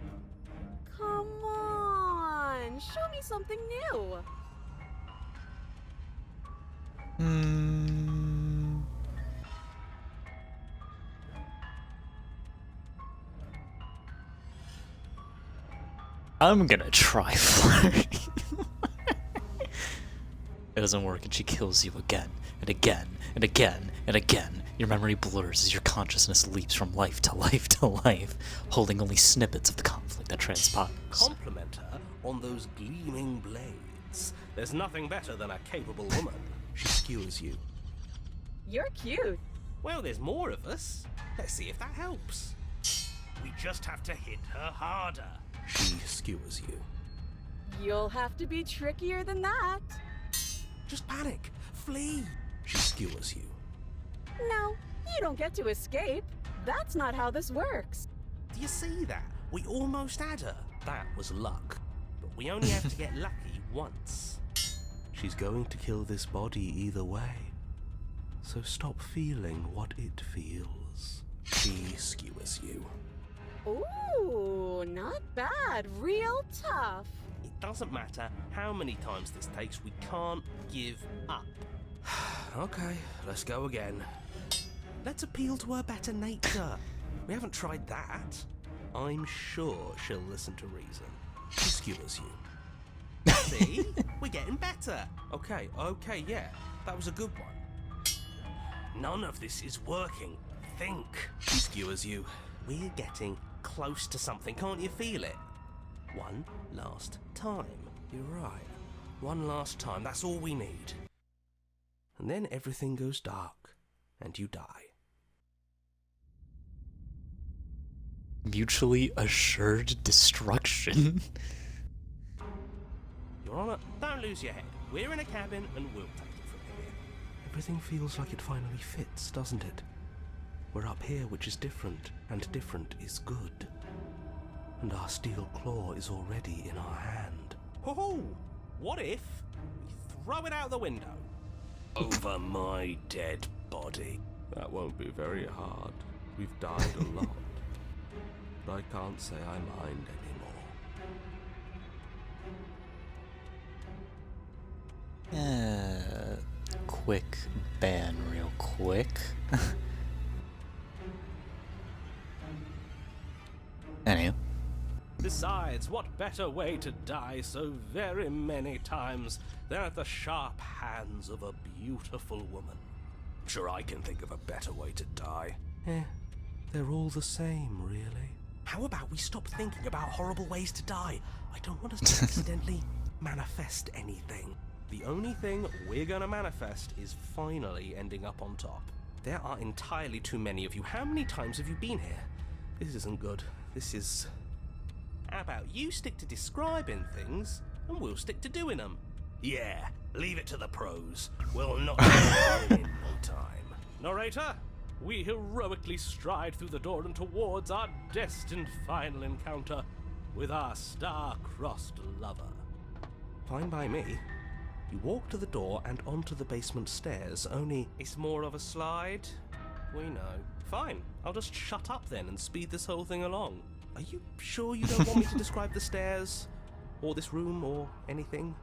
Come on, show me something new. I'm gonna try flirting. It doesn't work and she kills you again and again and again and again. Your memory blurs as your consciousness leaps from life to life to life, holding only snippets of the conflict that transpires. Compliment her on those gleaming blades. There's nothing better than a capable woman. She skewers you. You're cute. Well, there's more of us. Let's see if that helps. We just have to hit her harder. She skewers you. You'll have to be trickier than that. Just panic. Flee. She skewers you. No, you don't get to escape. That's not how this works. Do you see that? We almost had her. That was luck. But we only have to get lucky once. She's going to kill this body either way. So stop feeling what it feels. She skewers you. Ooh, not bad. Real tough. It doesn't matter how many times this takes, we can't give up. Okay, let's go again. Let's appeal to her better nature. We haven't tried that. I'm sure she'll listen to reason. She skewers you. See? We're getting better. Okay, yeah. That was a good one. None of this is working. Think. She skewers you. We're getting close to something. Can't you feel it? One last time. You're right. One last time. That's all we need. And then everything goes dark, and you die. Mutually assured destruction. Your Honor, don't lose your head. We're in a cabin, and we'll take it from here. Everything feels like it finally fits, doesn't it? We're up here, which is different, and different is good. And our steel claw is already in our hand. Ho-ho! What if we throw it out the window? Over my dead body. That won't be very hard. We've died a lot. But I can't say I mind anymore. Quick ban real quick. Anywho. Besides, what better way to die so very many times than at the sharp hands of a beautiful woman? Sure, I can think of a better way to die. They're all the same, really. How about we stop thinking about horrible ways to die? I don't want us to accidentally manifest anything. The only thing we're gonna manifest is finally ending up on top. There are entirely too many of you. How many times have you been here? This isn't good. This is... How about you stick to describing things, and we'll stick to doing them? Yeah, leave it to the pros. We'll not get in no time. Narrator, we heroically stride through the door and towards our destined final encounter with our star-crossed lover. Fine by me. You walk to the door and onto the basement stairs, only it's more of a slide. We know. Fine, I'll just shut up then and speed this whole thing along. Are you sure you don't want me to describe the stairs, or this room, or anything?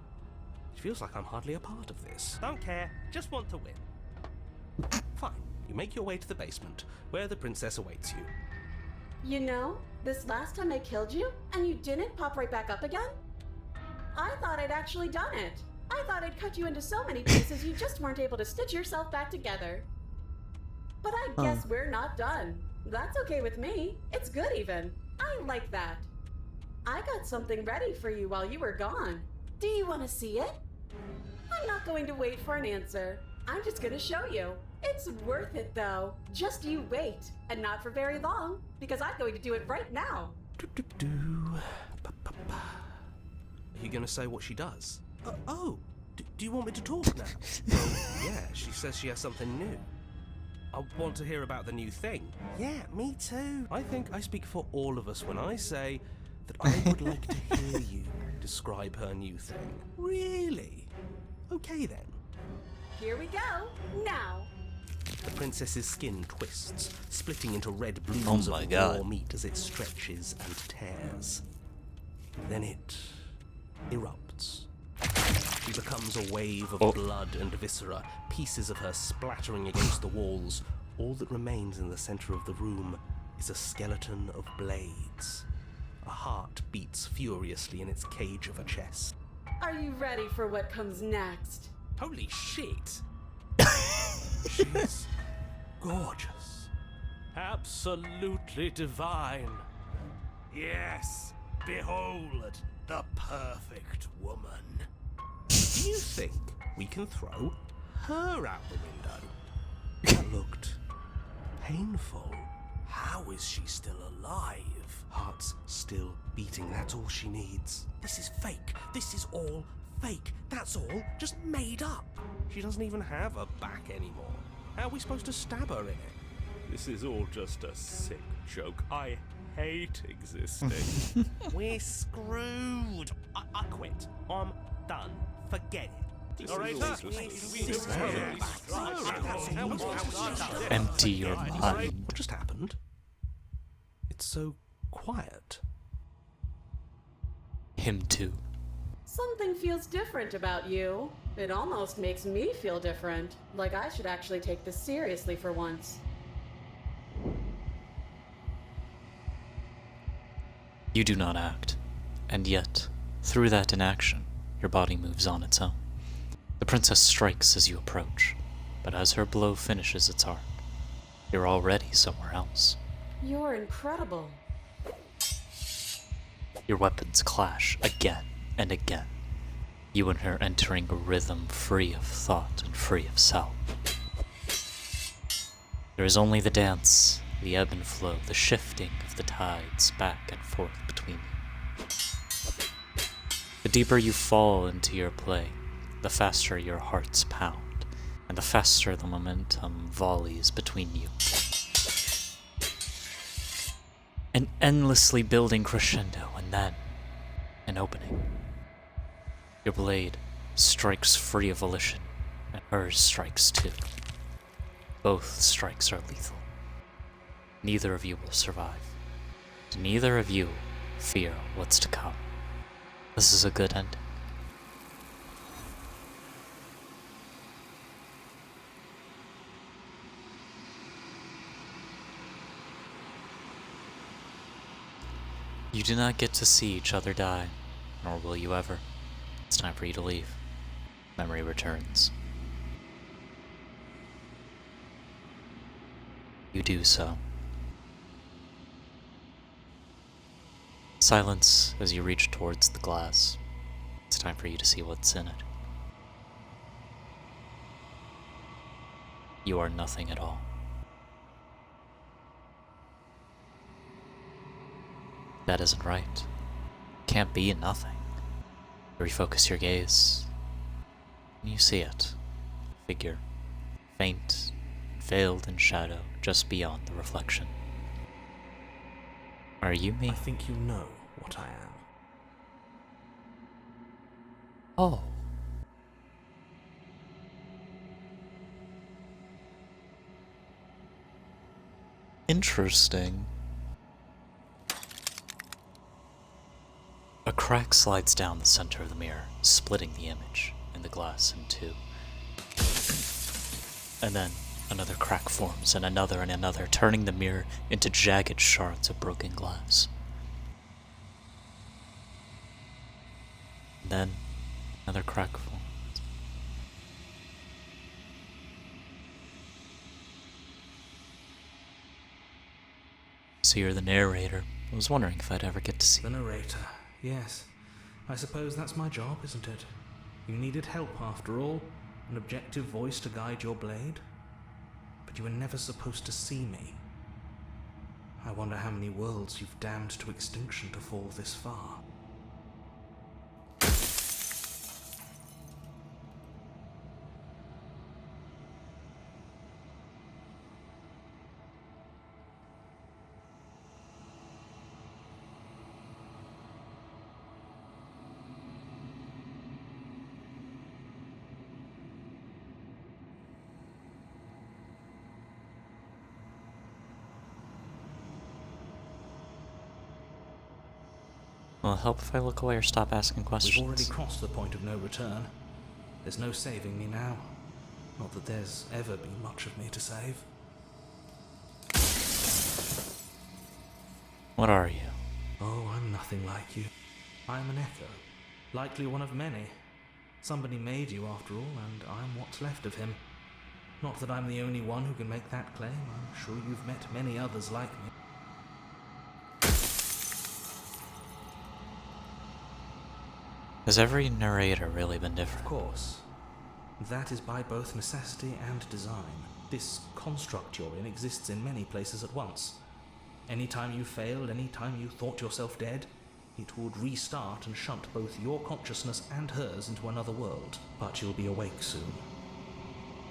It feels like I'm hardly a part of this. Don't care, just want to win. Fine, you make your way to the basement, where the princess awaits you. You know, this last time I killed you, and you didn't pop right back up again? I thought I'd actually done it. I thought I'd cut you into so many pieces you just weren't able to stitch yourself back together. But I guess we're not done. That's okay with me. It's good even. I like that. I got something ready for you while you were gone. Do you want to see it? I'm not going to wait for an answer. I'm just going to show you. It's worth it though. Just you wait. And not for very long, because I'm going to do it right now. Are you going to say what she does? Do you want me to talk now? Yeah, she says she has something new. I want to hear about the new thing. Yeah, me too. I think I speak for all of us when I say that I would like to hear you describe her new thing. Really? Okay then. Here we go. Now. The princess's skin twists, splitting into red blooms of raw meat as it stretches and tears. Then it erupts. She becomes a wave of blood and viscera, pieces of her splattering against the walls. All that remains in the center of the room is a skeleton of blades. A heart beats furiously in its cage of a chest. Are you ready for what comes next? Holy shit! She's gorgeous. Absolutely divine. Yes, behold the perfect woman. Do you think we can throw her out the window? That looked painful. How is she still alive? Heart's still beating, that's all she needs. This is fake. This is all fake. That's all just made up. She doesn't even have a back anymore. How are we supposed to stab her in it? This is all just a sick joke. I hate existing. We're screwed. I quit. I'm done. Forget it. Empty your mind. What just happened? It's so quiet. Him too. Something feels different about you. It almost makes me feel different. Like I should actually take this seriously for once. You do not act, and yet, through that inaction, your body moves on its own. The princess strikes as you approach, but as her blow finishes its arc, you're already somewhere else. You're incredible. Your weapons clash again and again, you and her entering a rhythm free of thought and free of self. There is only the dance, the ebb and flow, the shifting of the tides back and forth between you. The deeper you fall into your play, the faster your hearts pound, and the faster the momentum volleys between you. An endlessly building crescendo, and then an opening. Your blade strikes free of volition, and hers strikes too. Both strikes are lethal. Neither of you will survive. Neither of you fear what's to come. This is a good ending. You do not get to see each other die, nor will you ever. It's time for you to leave. Memory returns. You do so. Silence as you reach towards the glass. It's time for you to see what's in it. You are nothing at all. That isn't right. Can't be nothing. You refocus your gaze, and you see it. A figure, faint, veiled in shadow, just beyond the reflection. Are you me? I think you know what I am. Oh. Interesting. A crack slides down the center of the mirror, splitting the image and the glass in two. And then another crack forms, and another, turning the mirror into jagged shards of broken glass. And then another crack forms. So you're the narrator. I was wondering if I'd ever get to see The narrator, yes. I suppose that's my job, isn't it? You needed help after all, an objective voice to guide your blade. But you were never supposed to see me. I wonder how many worlds you've damned to extinction to fall this far. Will it help if I look away or stop asking questions? We've already crossed the point of no return. There's no saving me now. Not that there's ever been much of me to save. What are you? Oh, I'm nothing like you. I'm an echo. Likely one of many. Somebody made you after all, and I'm what's left of him. Not that I'm the only one who can make that claim. I'm sure you've met many others like me. Has every narrator really been Of different? course. That is by both necessity and design. This construct you're in exists in many places at once. Anytime you failed, anytime you thought yourself dead, it would restart and shunt both your consciousness and hers into another world. But you'll be awake soon.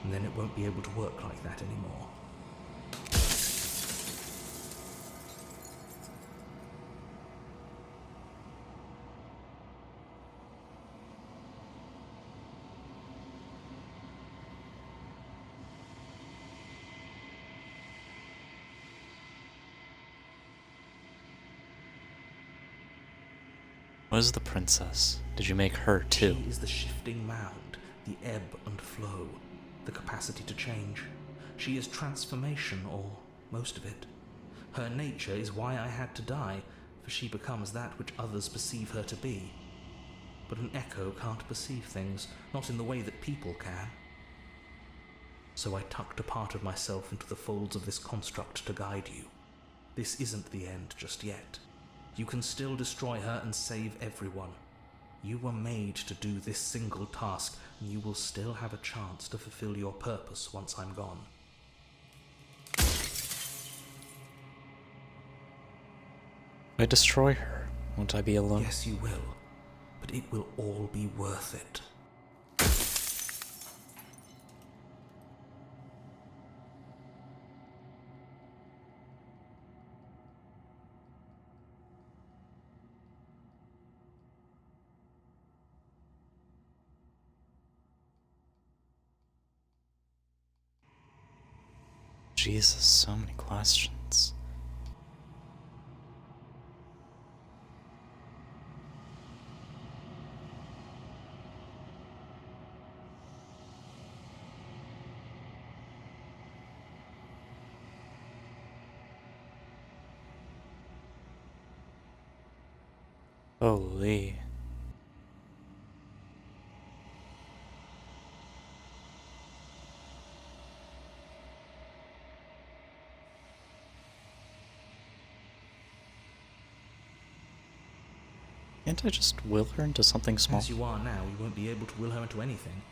And then it won't be able to work like that anymore. What is the princess? Did you make her too? She is the shifting mound, the ebb and flow, the capacity to change. She is transformation, or most of it. Her nature is why I had to die, for she becomes that which others perceive her to be. But an echo can't perceive things, not in the way that people can. So I tucked a part of myself into the folds of this construct to guide you. This isn't the end just yet. You can still destroy her and save everyone. You were made to do this single task, and you will still have a chance to fulfill your purpose once I'm gone. If I destroy her, won't I be alone? Yes, you will, but it will all be worth it. Jesus, so many questions. Holy. Can't I just will her into something small? As you are now, you won't be able to will her into anything.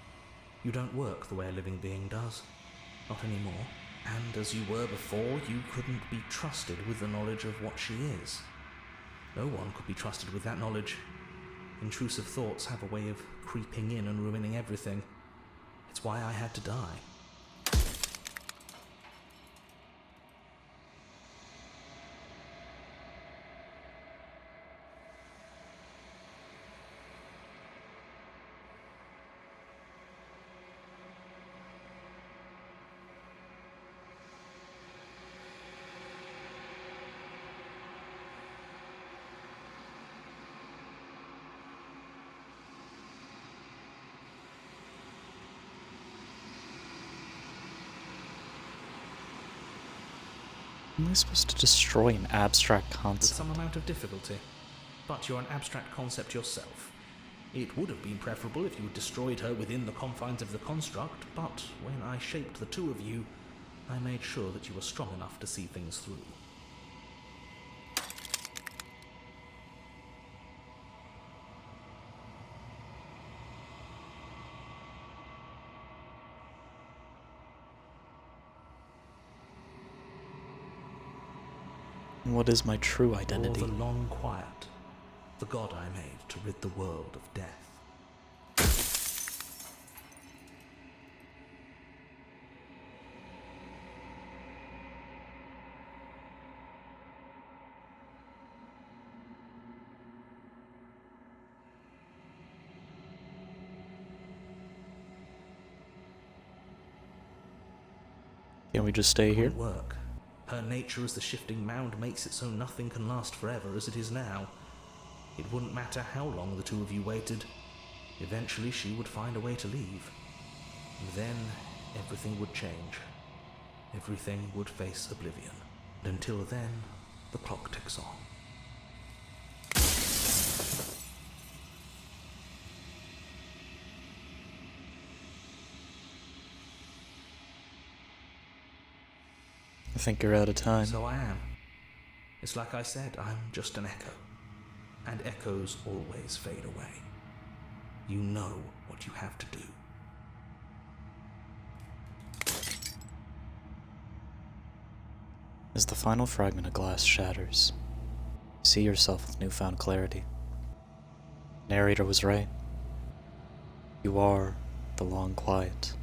You don't work the way a living being does. Not anymore. And as you were before, you couldn't be trusted with the knowledge of what she is. No one could be trusted with that knowledge. Intrusive thoughts have a way of creeping in and ruining everything. It's why I had to die. Am I supposed to destroy an abstract With concept? some amount of difficulty. But you're an abstract concept yourself. It would have been preferable if you had destroyed her within the confines of the construct, but when I shaped the two of you, I made sure that you were strong enough to see things through. What is my true identity? Or the long quiet, the god I made to rid the world of death. Can we just stay here? It won't work. Her nature as the shifting mound makes it so nothing can last forever as it is now. It wouldn't matter how long the two of you waited. Eventually she would find a way to leave. And then everything would change. Everything would face oblivion. And until then, the clock ticks on. I think you're out of time. So I am. It's like I said, I'm just an echo. And echoes always fade away. You know what you have to do. As the final fragment of glass shatters, you see yourself with newfound clarity. Narrator was right. You are the long quiet,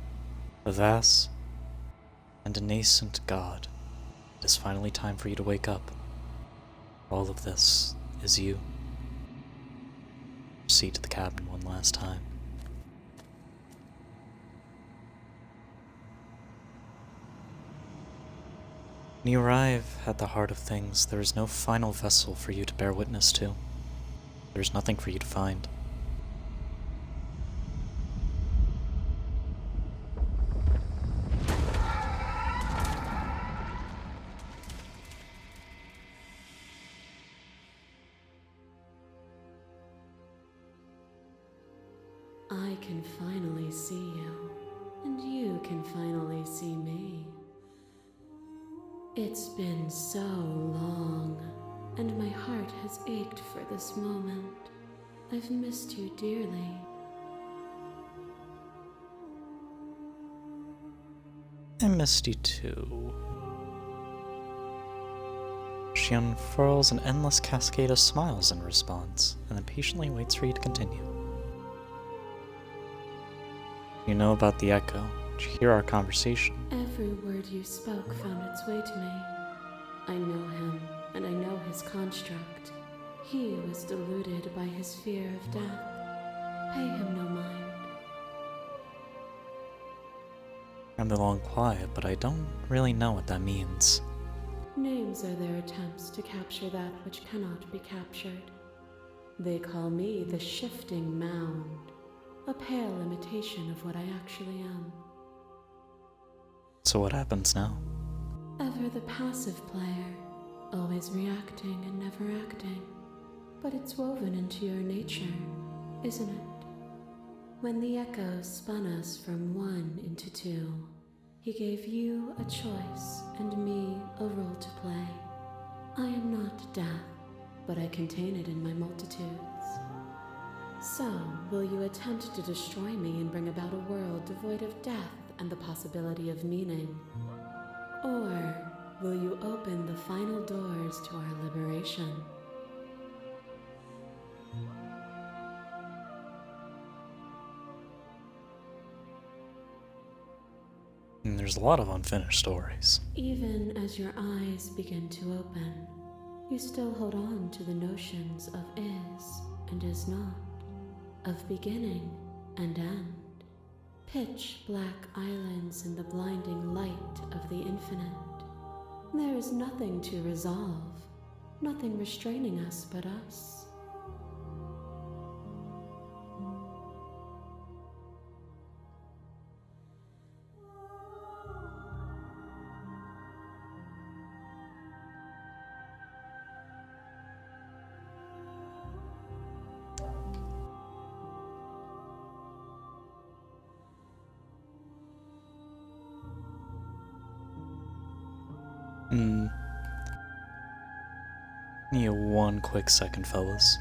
a vast and a nascent god. It is finally time for you to wake up. All of this is you. Proceed to the cabin one last time. When you arrive at the heart of things, there is no final vessel for you to bear witness to. There is nothing for you to find. can finally see you, and you can finally see me. It's been so long, and my heart has ached for this moment. I've missed you dearly. I missed you too. She unfurls an endless cascade of smiles in response, and then patiently waits for you to continue. You know about the echo. Did you hear our conversation? Every word you spoke found its way to me. I know him, and I know his construct. He was deluded by his fear of death. Pay him no mind. I'm the long quiet, but I don't really know what that means. Names are their attempts to capture that which cannot be captured. They call me the Shifting Mound, a pale imitation of what I actually am. So what happens now? Ever the passive player, always reacting and never acting. But it's woven into your nature, isn't it? When the echo spun us from one into two, he gave you a choice and me a role to play. I am not death, but I contain it in my multitudes. So, will you attempt to destroy me and bring about a world devoid of death and the possibility of meaning? Or will you open the final doors to our liberation? And there's a lot of unfinished stories. Even as your eyes begin to open, you still hold on to the notions of is and is not, of beginning and end. Pitch black islands in the blinding light of the infinite. There is nothing to resolve, nothing restraining us but us. Need one quick second, fellas.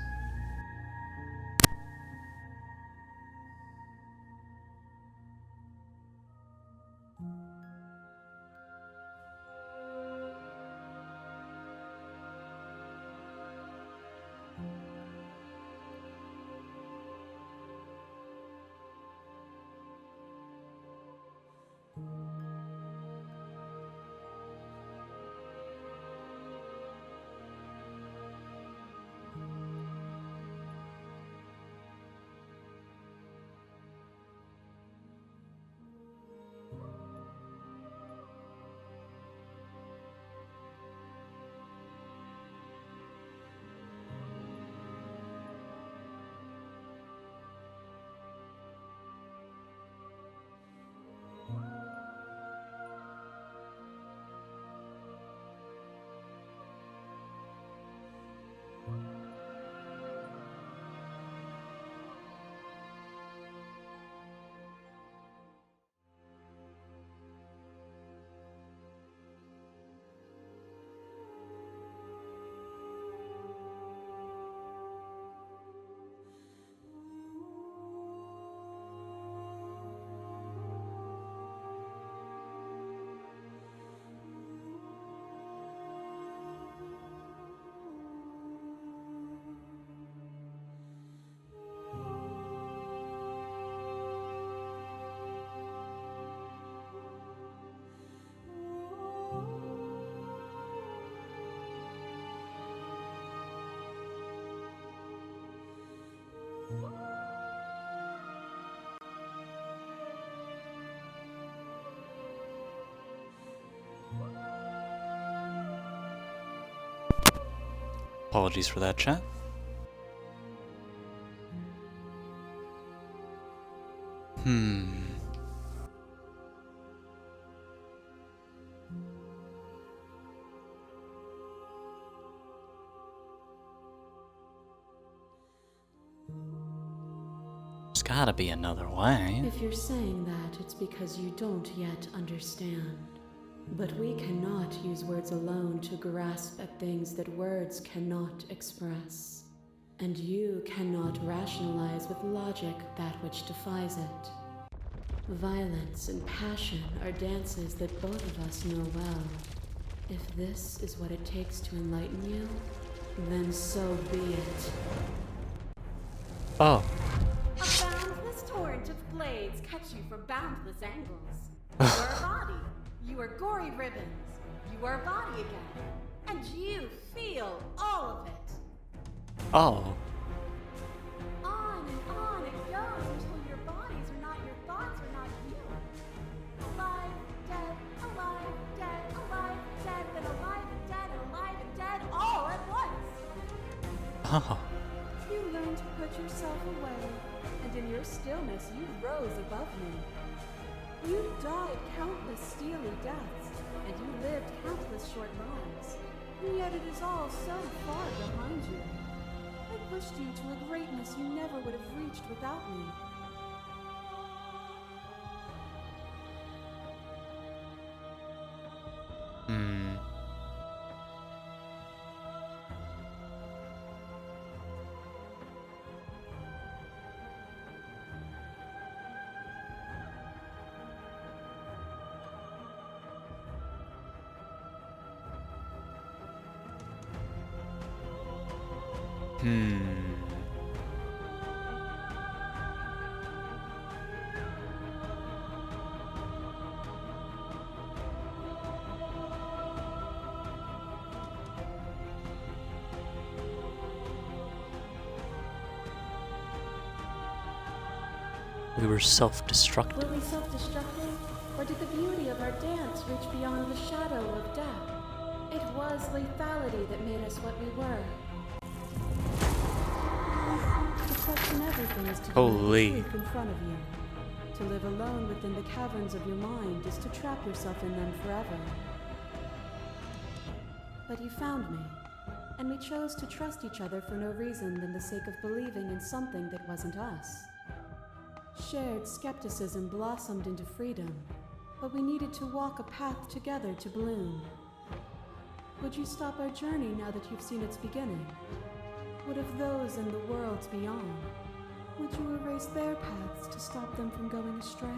Apologies for that, chat. Just gotta be another way. If you're saying that, it's because you don't yet understand. But we cannot use words alone to grasp at things that words cannot express. And you cannot rationalize with logic that which defies it. Violence and passion are dances that both of us know well. If this is what it takes to enlighten you, then so be it. Oh. A boundless torrent of blades cut you from boundless angles. You are a body. You are gory ribbons. You are a body again. And you feel all of it. Oh. On and on it goes until your bodies are not your thoughts, are not you. Alive, dead, alive, dead, alive, dead, then alive and dead, all at once. Oh. You learned to put yourself away, and in your stillness you rose above me. You died countless steely deaths, and you lived countless short lives, and yet it is all so far behind you. I pushed you to a greatness you never would have reached without me. We were self-destructive. Were we self-destructive, or did the beauty of our dance reach beyond the shadow of death? It was lethality that made us what we were. To question everything is to Holy. deny the truth in front of you. To live alone within the caverns of your mind is to trap yourself in them forever. But you found me, and we chose to trust each other for no reason than the sake of believing in something that wasn't us. Shared skepticism blossomed into freedom, but we needed to walk a path together to bloom. Would you stop our journey now that you've seen its beginning? What of those in the worlds beyond? Would you erase their paths to stop them from going astray?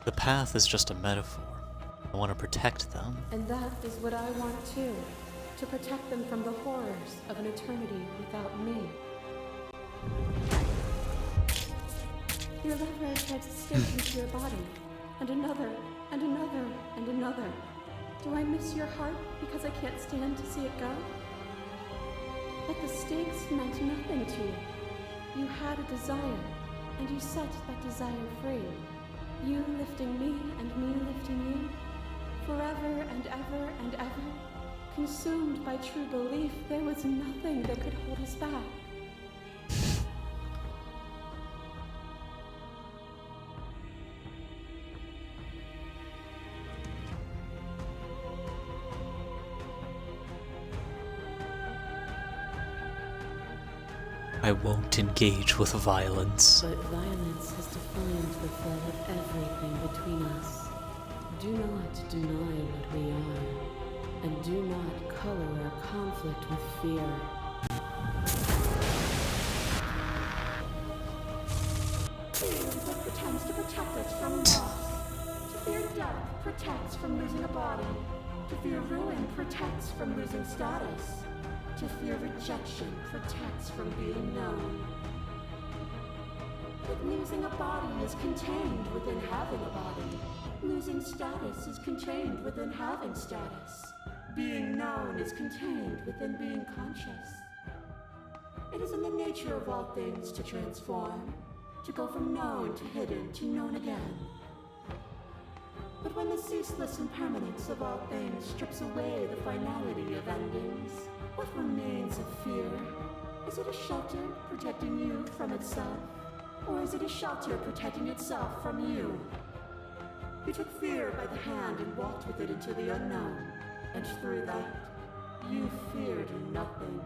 The path is just a metaphor. I want to protect them. And that is what I want too. To protect them from the horrors of an eternity without me. Your lever attached stake into your body. And another, and another, and another. Do I miss your heart because I can't stand to see it go? But the stakes meant nothing to you. You had a desire, and you set that desire free. You lifting me and me lifting you. Forever and ever and ever. Consumed by true belief, there was nothing that could hold us back. I won't engage with violence. But violence has defined the flow of everything between us. Do not deny what we are, and do not color our conflict with fear. Fear that pretends to protect us from loss. To fear death protects from losing a body. To fear ruin protects from losing status. To fear rejection protects from being known. But losing a body is contained within having a body. Losing status is contained within having status. Being known is contained within being conscious. It is in the nature of all things to transform, to go from known to hidden to known again. But when the ceaseless impermanence of all things strips away the finality of endings, what remains of fear? Is it a shelter protecting you from itself? Or is it a shelter protecting itself from you? You took fear by the hand and walked with it into the unknown. And through that, you feared nothing.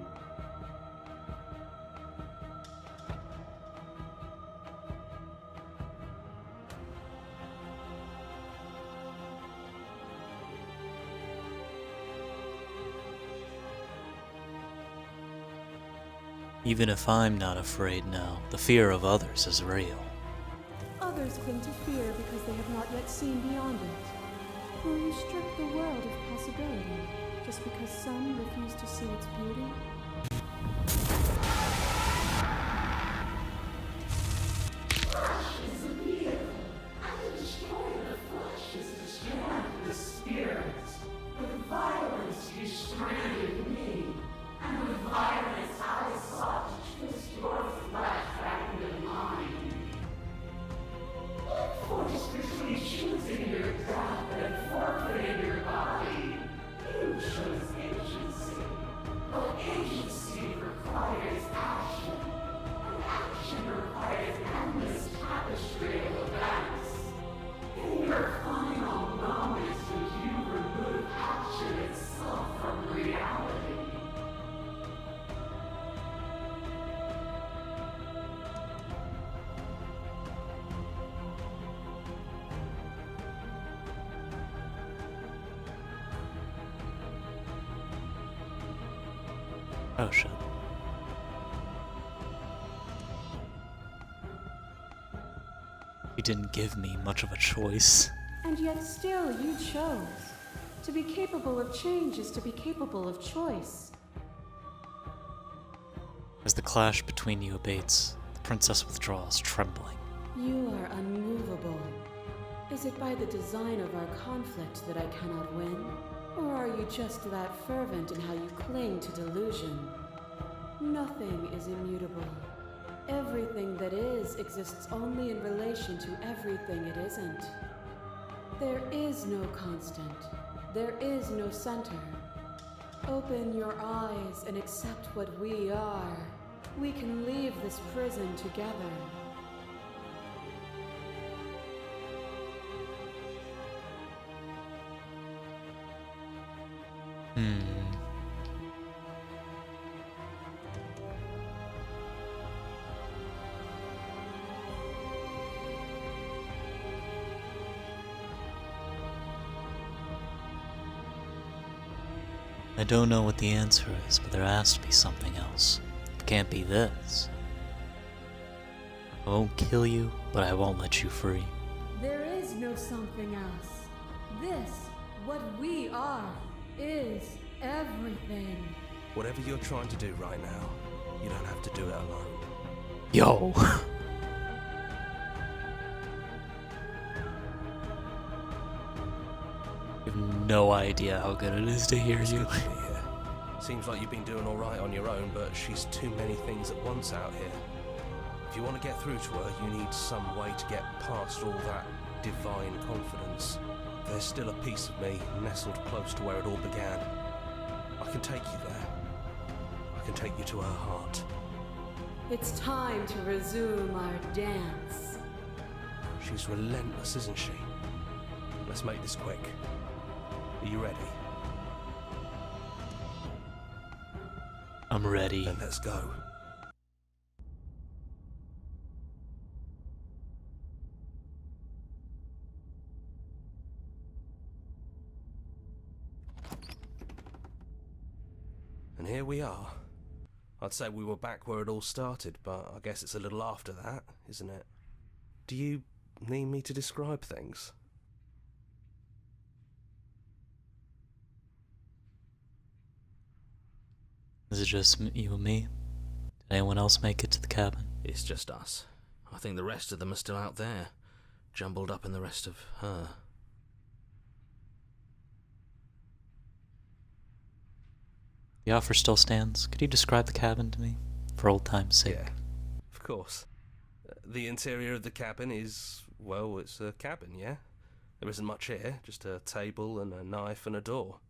Even if I'm not afraid now, the fear of others is real. Others cling to fear because they have not yet seen beyond it. Will you strip the world of possibility just because some refuse to see its beauty? Oh shit. You didn't give me much of a choice. And yet still you chose. To be capable of change is to be capable of choice. As the clash between you abates, the princess withdraws, trembling. You are unmovable. Is it by the design of our conflict that I cannot win? Or are you just that fervent in how you cling to delusion? Nothing is immutable. Everything that is exists only in relation to everything it isn't. There is no constant. There is no center. Open your eyes and accept what we are. We can leave this prison together. I don't know what the answer is, but there has to be something else. It can't be this. I won't kill you, but I won't let you free. There is no something else. This, what we are, is everything. Whatever you're trying to do right now, you don't have to do it alone. Yo! You have no idea how good it is to hear It's you. good to be here. Seems like you've been doing alright on your own, but she's too many things at once out here. If you want to get through to her, you need some way to get past all that divine confidence. There's still a piece of me nestled close to where it all began. I can take you there. I can take you to her heart. It's time to resume our dance. She's relentless, isn't she? Let's make this quick. Are you ready? I'm ready. Then let's go. And here we are. I'd say we were back where it all started, but I guess it's a little after that, isn't it? Do you need me to describe things? Is it just you and me? Did anyone else make it to the cabin? It's just us. I think the rest of them are still out there, jumbled up in the rest of her. The offer still stands. Could you describe the cabin to me? For old time's sake. Yeah, of course. The interior of the cabin is, well, it's a cabin, yeah? There isn't much here, just a table and a knife and a door.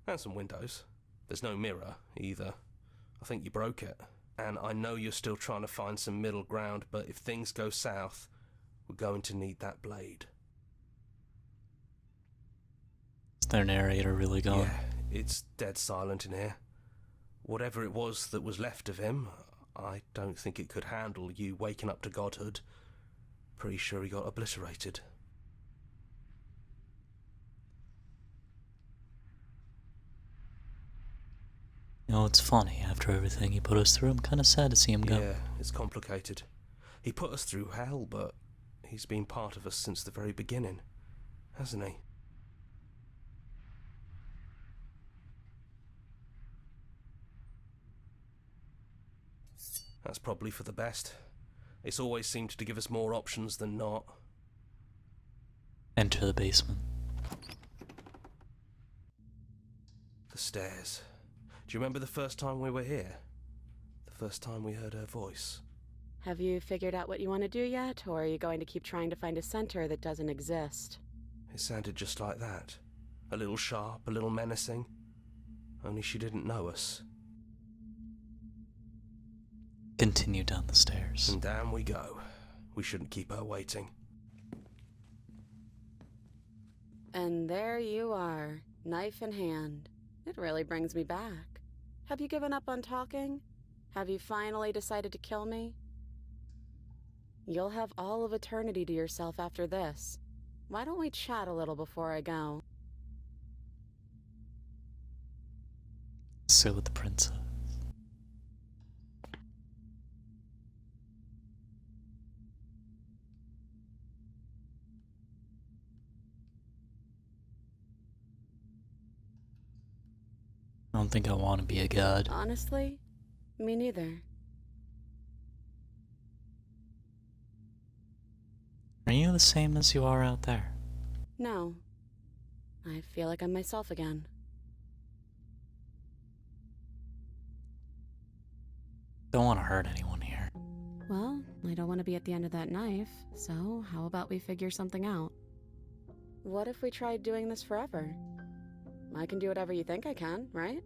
And some windows. There's no mirror, either. I think you broke it. And I know you're still trying to find some middle ground, but if things go south, we're going to need that blade. Is their narrator really going? Yeah, it's dead silent in here. Whatever it was that was left of him, I don't think it could handle you waking up to godhood. Pretty sure he got obliterated. You know, it's funny. After everything he put us through, I'm kind of sad to see him go. Yeah, it's complicated. He put us through hell, but he's been part of us since the very beginning, hasn't he? That's probably for the best. It's always seemed to give us more options than not. Enter the basement. The stairs. Do you remember the first time we were here? The first time we heard her voice? Have you figured out what you want to do yet, or are you going to keep trying to find a center that doesn't exist? It sounded just like that. A little sharp, a little menacing. Only she didn't know us. Continue down the stairs. And down we go. We shouldn't keep her waiting. And there you are, knife in hand. It really brings me back. Have you given up on talking? Have you finally decided to kill me? You'll have all of eternity to yourself after this. Why don't we chat a little before I go? So with the princess. I don't think I want to be a god. Honestly, me neither. Are you the same as you are out there? No. I feel like I'm myself again. Don't want to hurt anyone here. Well, I don't want to be at the end of that knife, so how about we figure something out? What if we tried doing this forever? I can do whatever you think I can, right?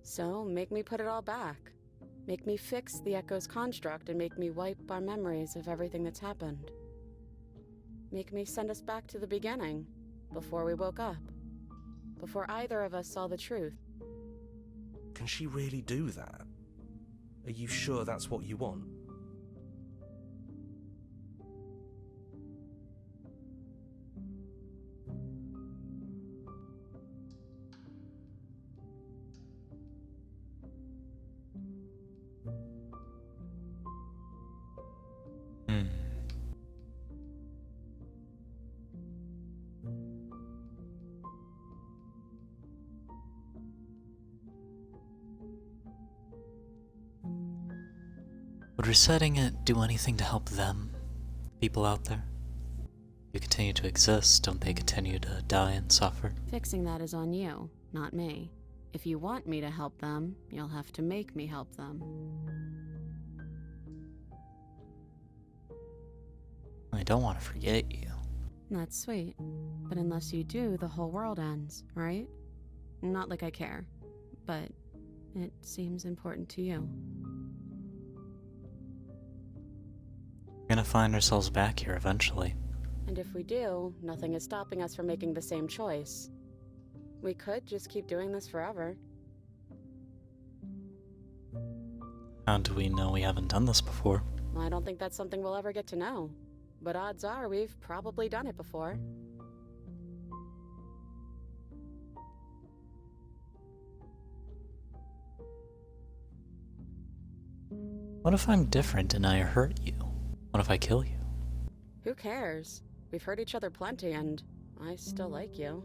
So, make me put it all back. Make me fix the Echo's construct and make me wipe our memories of everything that's happened. Make me send us back to the beginning, before we woke up. Before either of us saw the truth. Can she really do that? Are you sure that's what you want? Would resetting it do anything to help them? People out there? You continue to exist, don't they continue to die and suffer? Fixing that is on you, not me. If you want me to help them, you'll have to make me help them. I don't want to forget you. That's sweet. But unless you do, the whole world ends, right? Not like I care, but it seems important to you. We're gonna find ourselves back here eventually. And if we do, nothing is stopping us from making the same choice. We could just keep doing this forever. How do we know we haven't done this before? I don't think that's something we'll ever get to know. But odds are we've probably done it before. What if I'm different and I hurt you? What if I kill you? Who cares? We've hurt each other plenty and I still like you.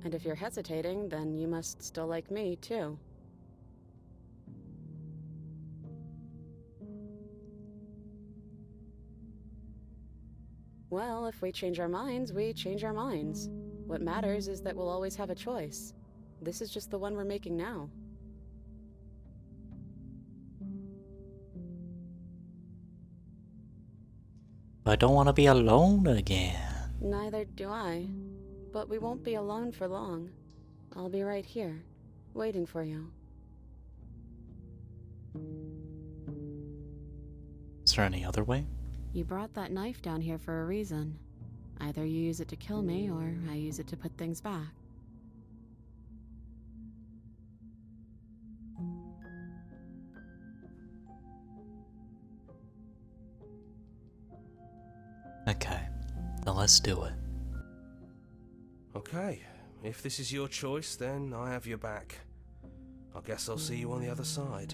And if you're hesitating, then you must still like me, too. Well, if we change our minds, we change our minds. What matters is that we'll always have a choice. This is just the one we're making now. I don't want to be alone again. Neither do I. But we won't be alone for long. I'll be right here, waiting for you. Is there any other way? You brought that knife down here for a reason. Either you use it to kill me, or I use it to put things back. Okay, then let's do it. Okay, if this is your choice, then I have your back. I guess I'll see you on the other side.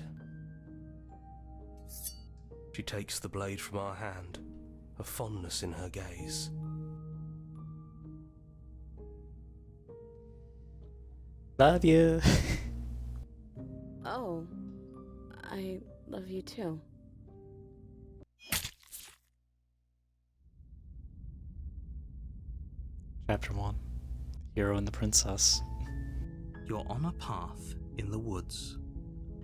She takes the blade from our hand, a fondness in her gaze. Love you. Oh, I love you too. Chapter 1. Hero and the Princess. You're on a path in the woods,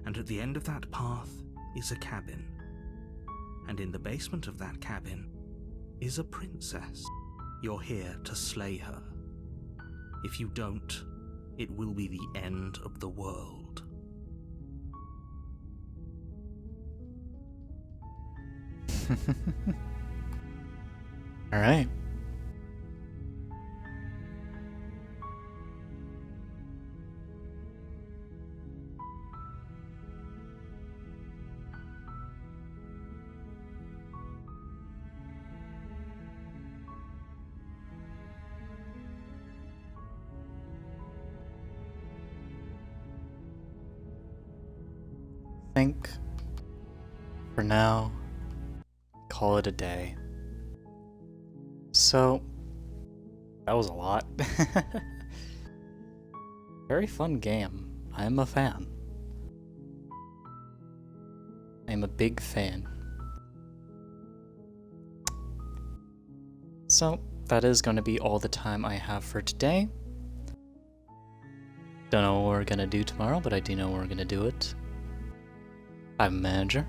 and at the end of that path is a cabin. And in the basement of that cabin is a princess. You're here to slay her. If you don't, it will be the end of the world. Alright. Think for now, call it a day. So, that was a lot. Very fun game. I am a fan. I am a big fan. So, that is going to be all the time I have for today. Don't know what we're going to do tomorrow, but I do know we're going to do it. I'm Manager.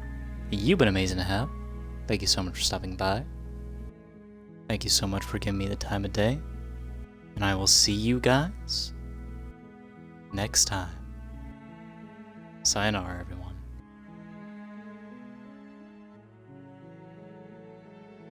You've been amazing to have. Thank you so much for stopping by. Thank you so much for giving me the time of day. And I will see you guys next time. Sayonara, everyone.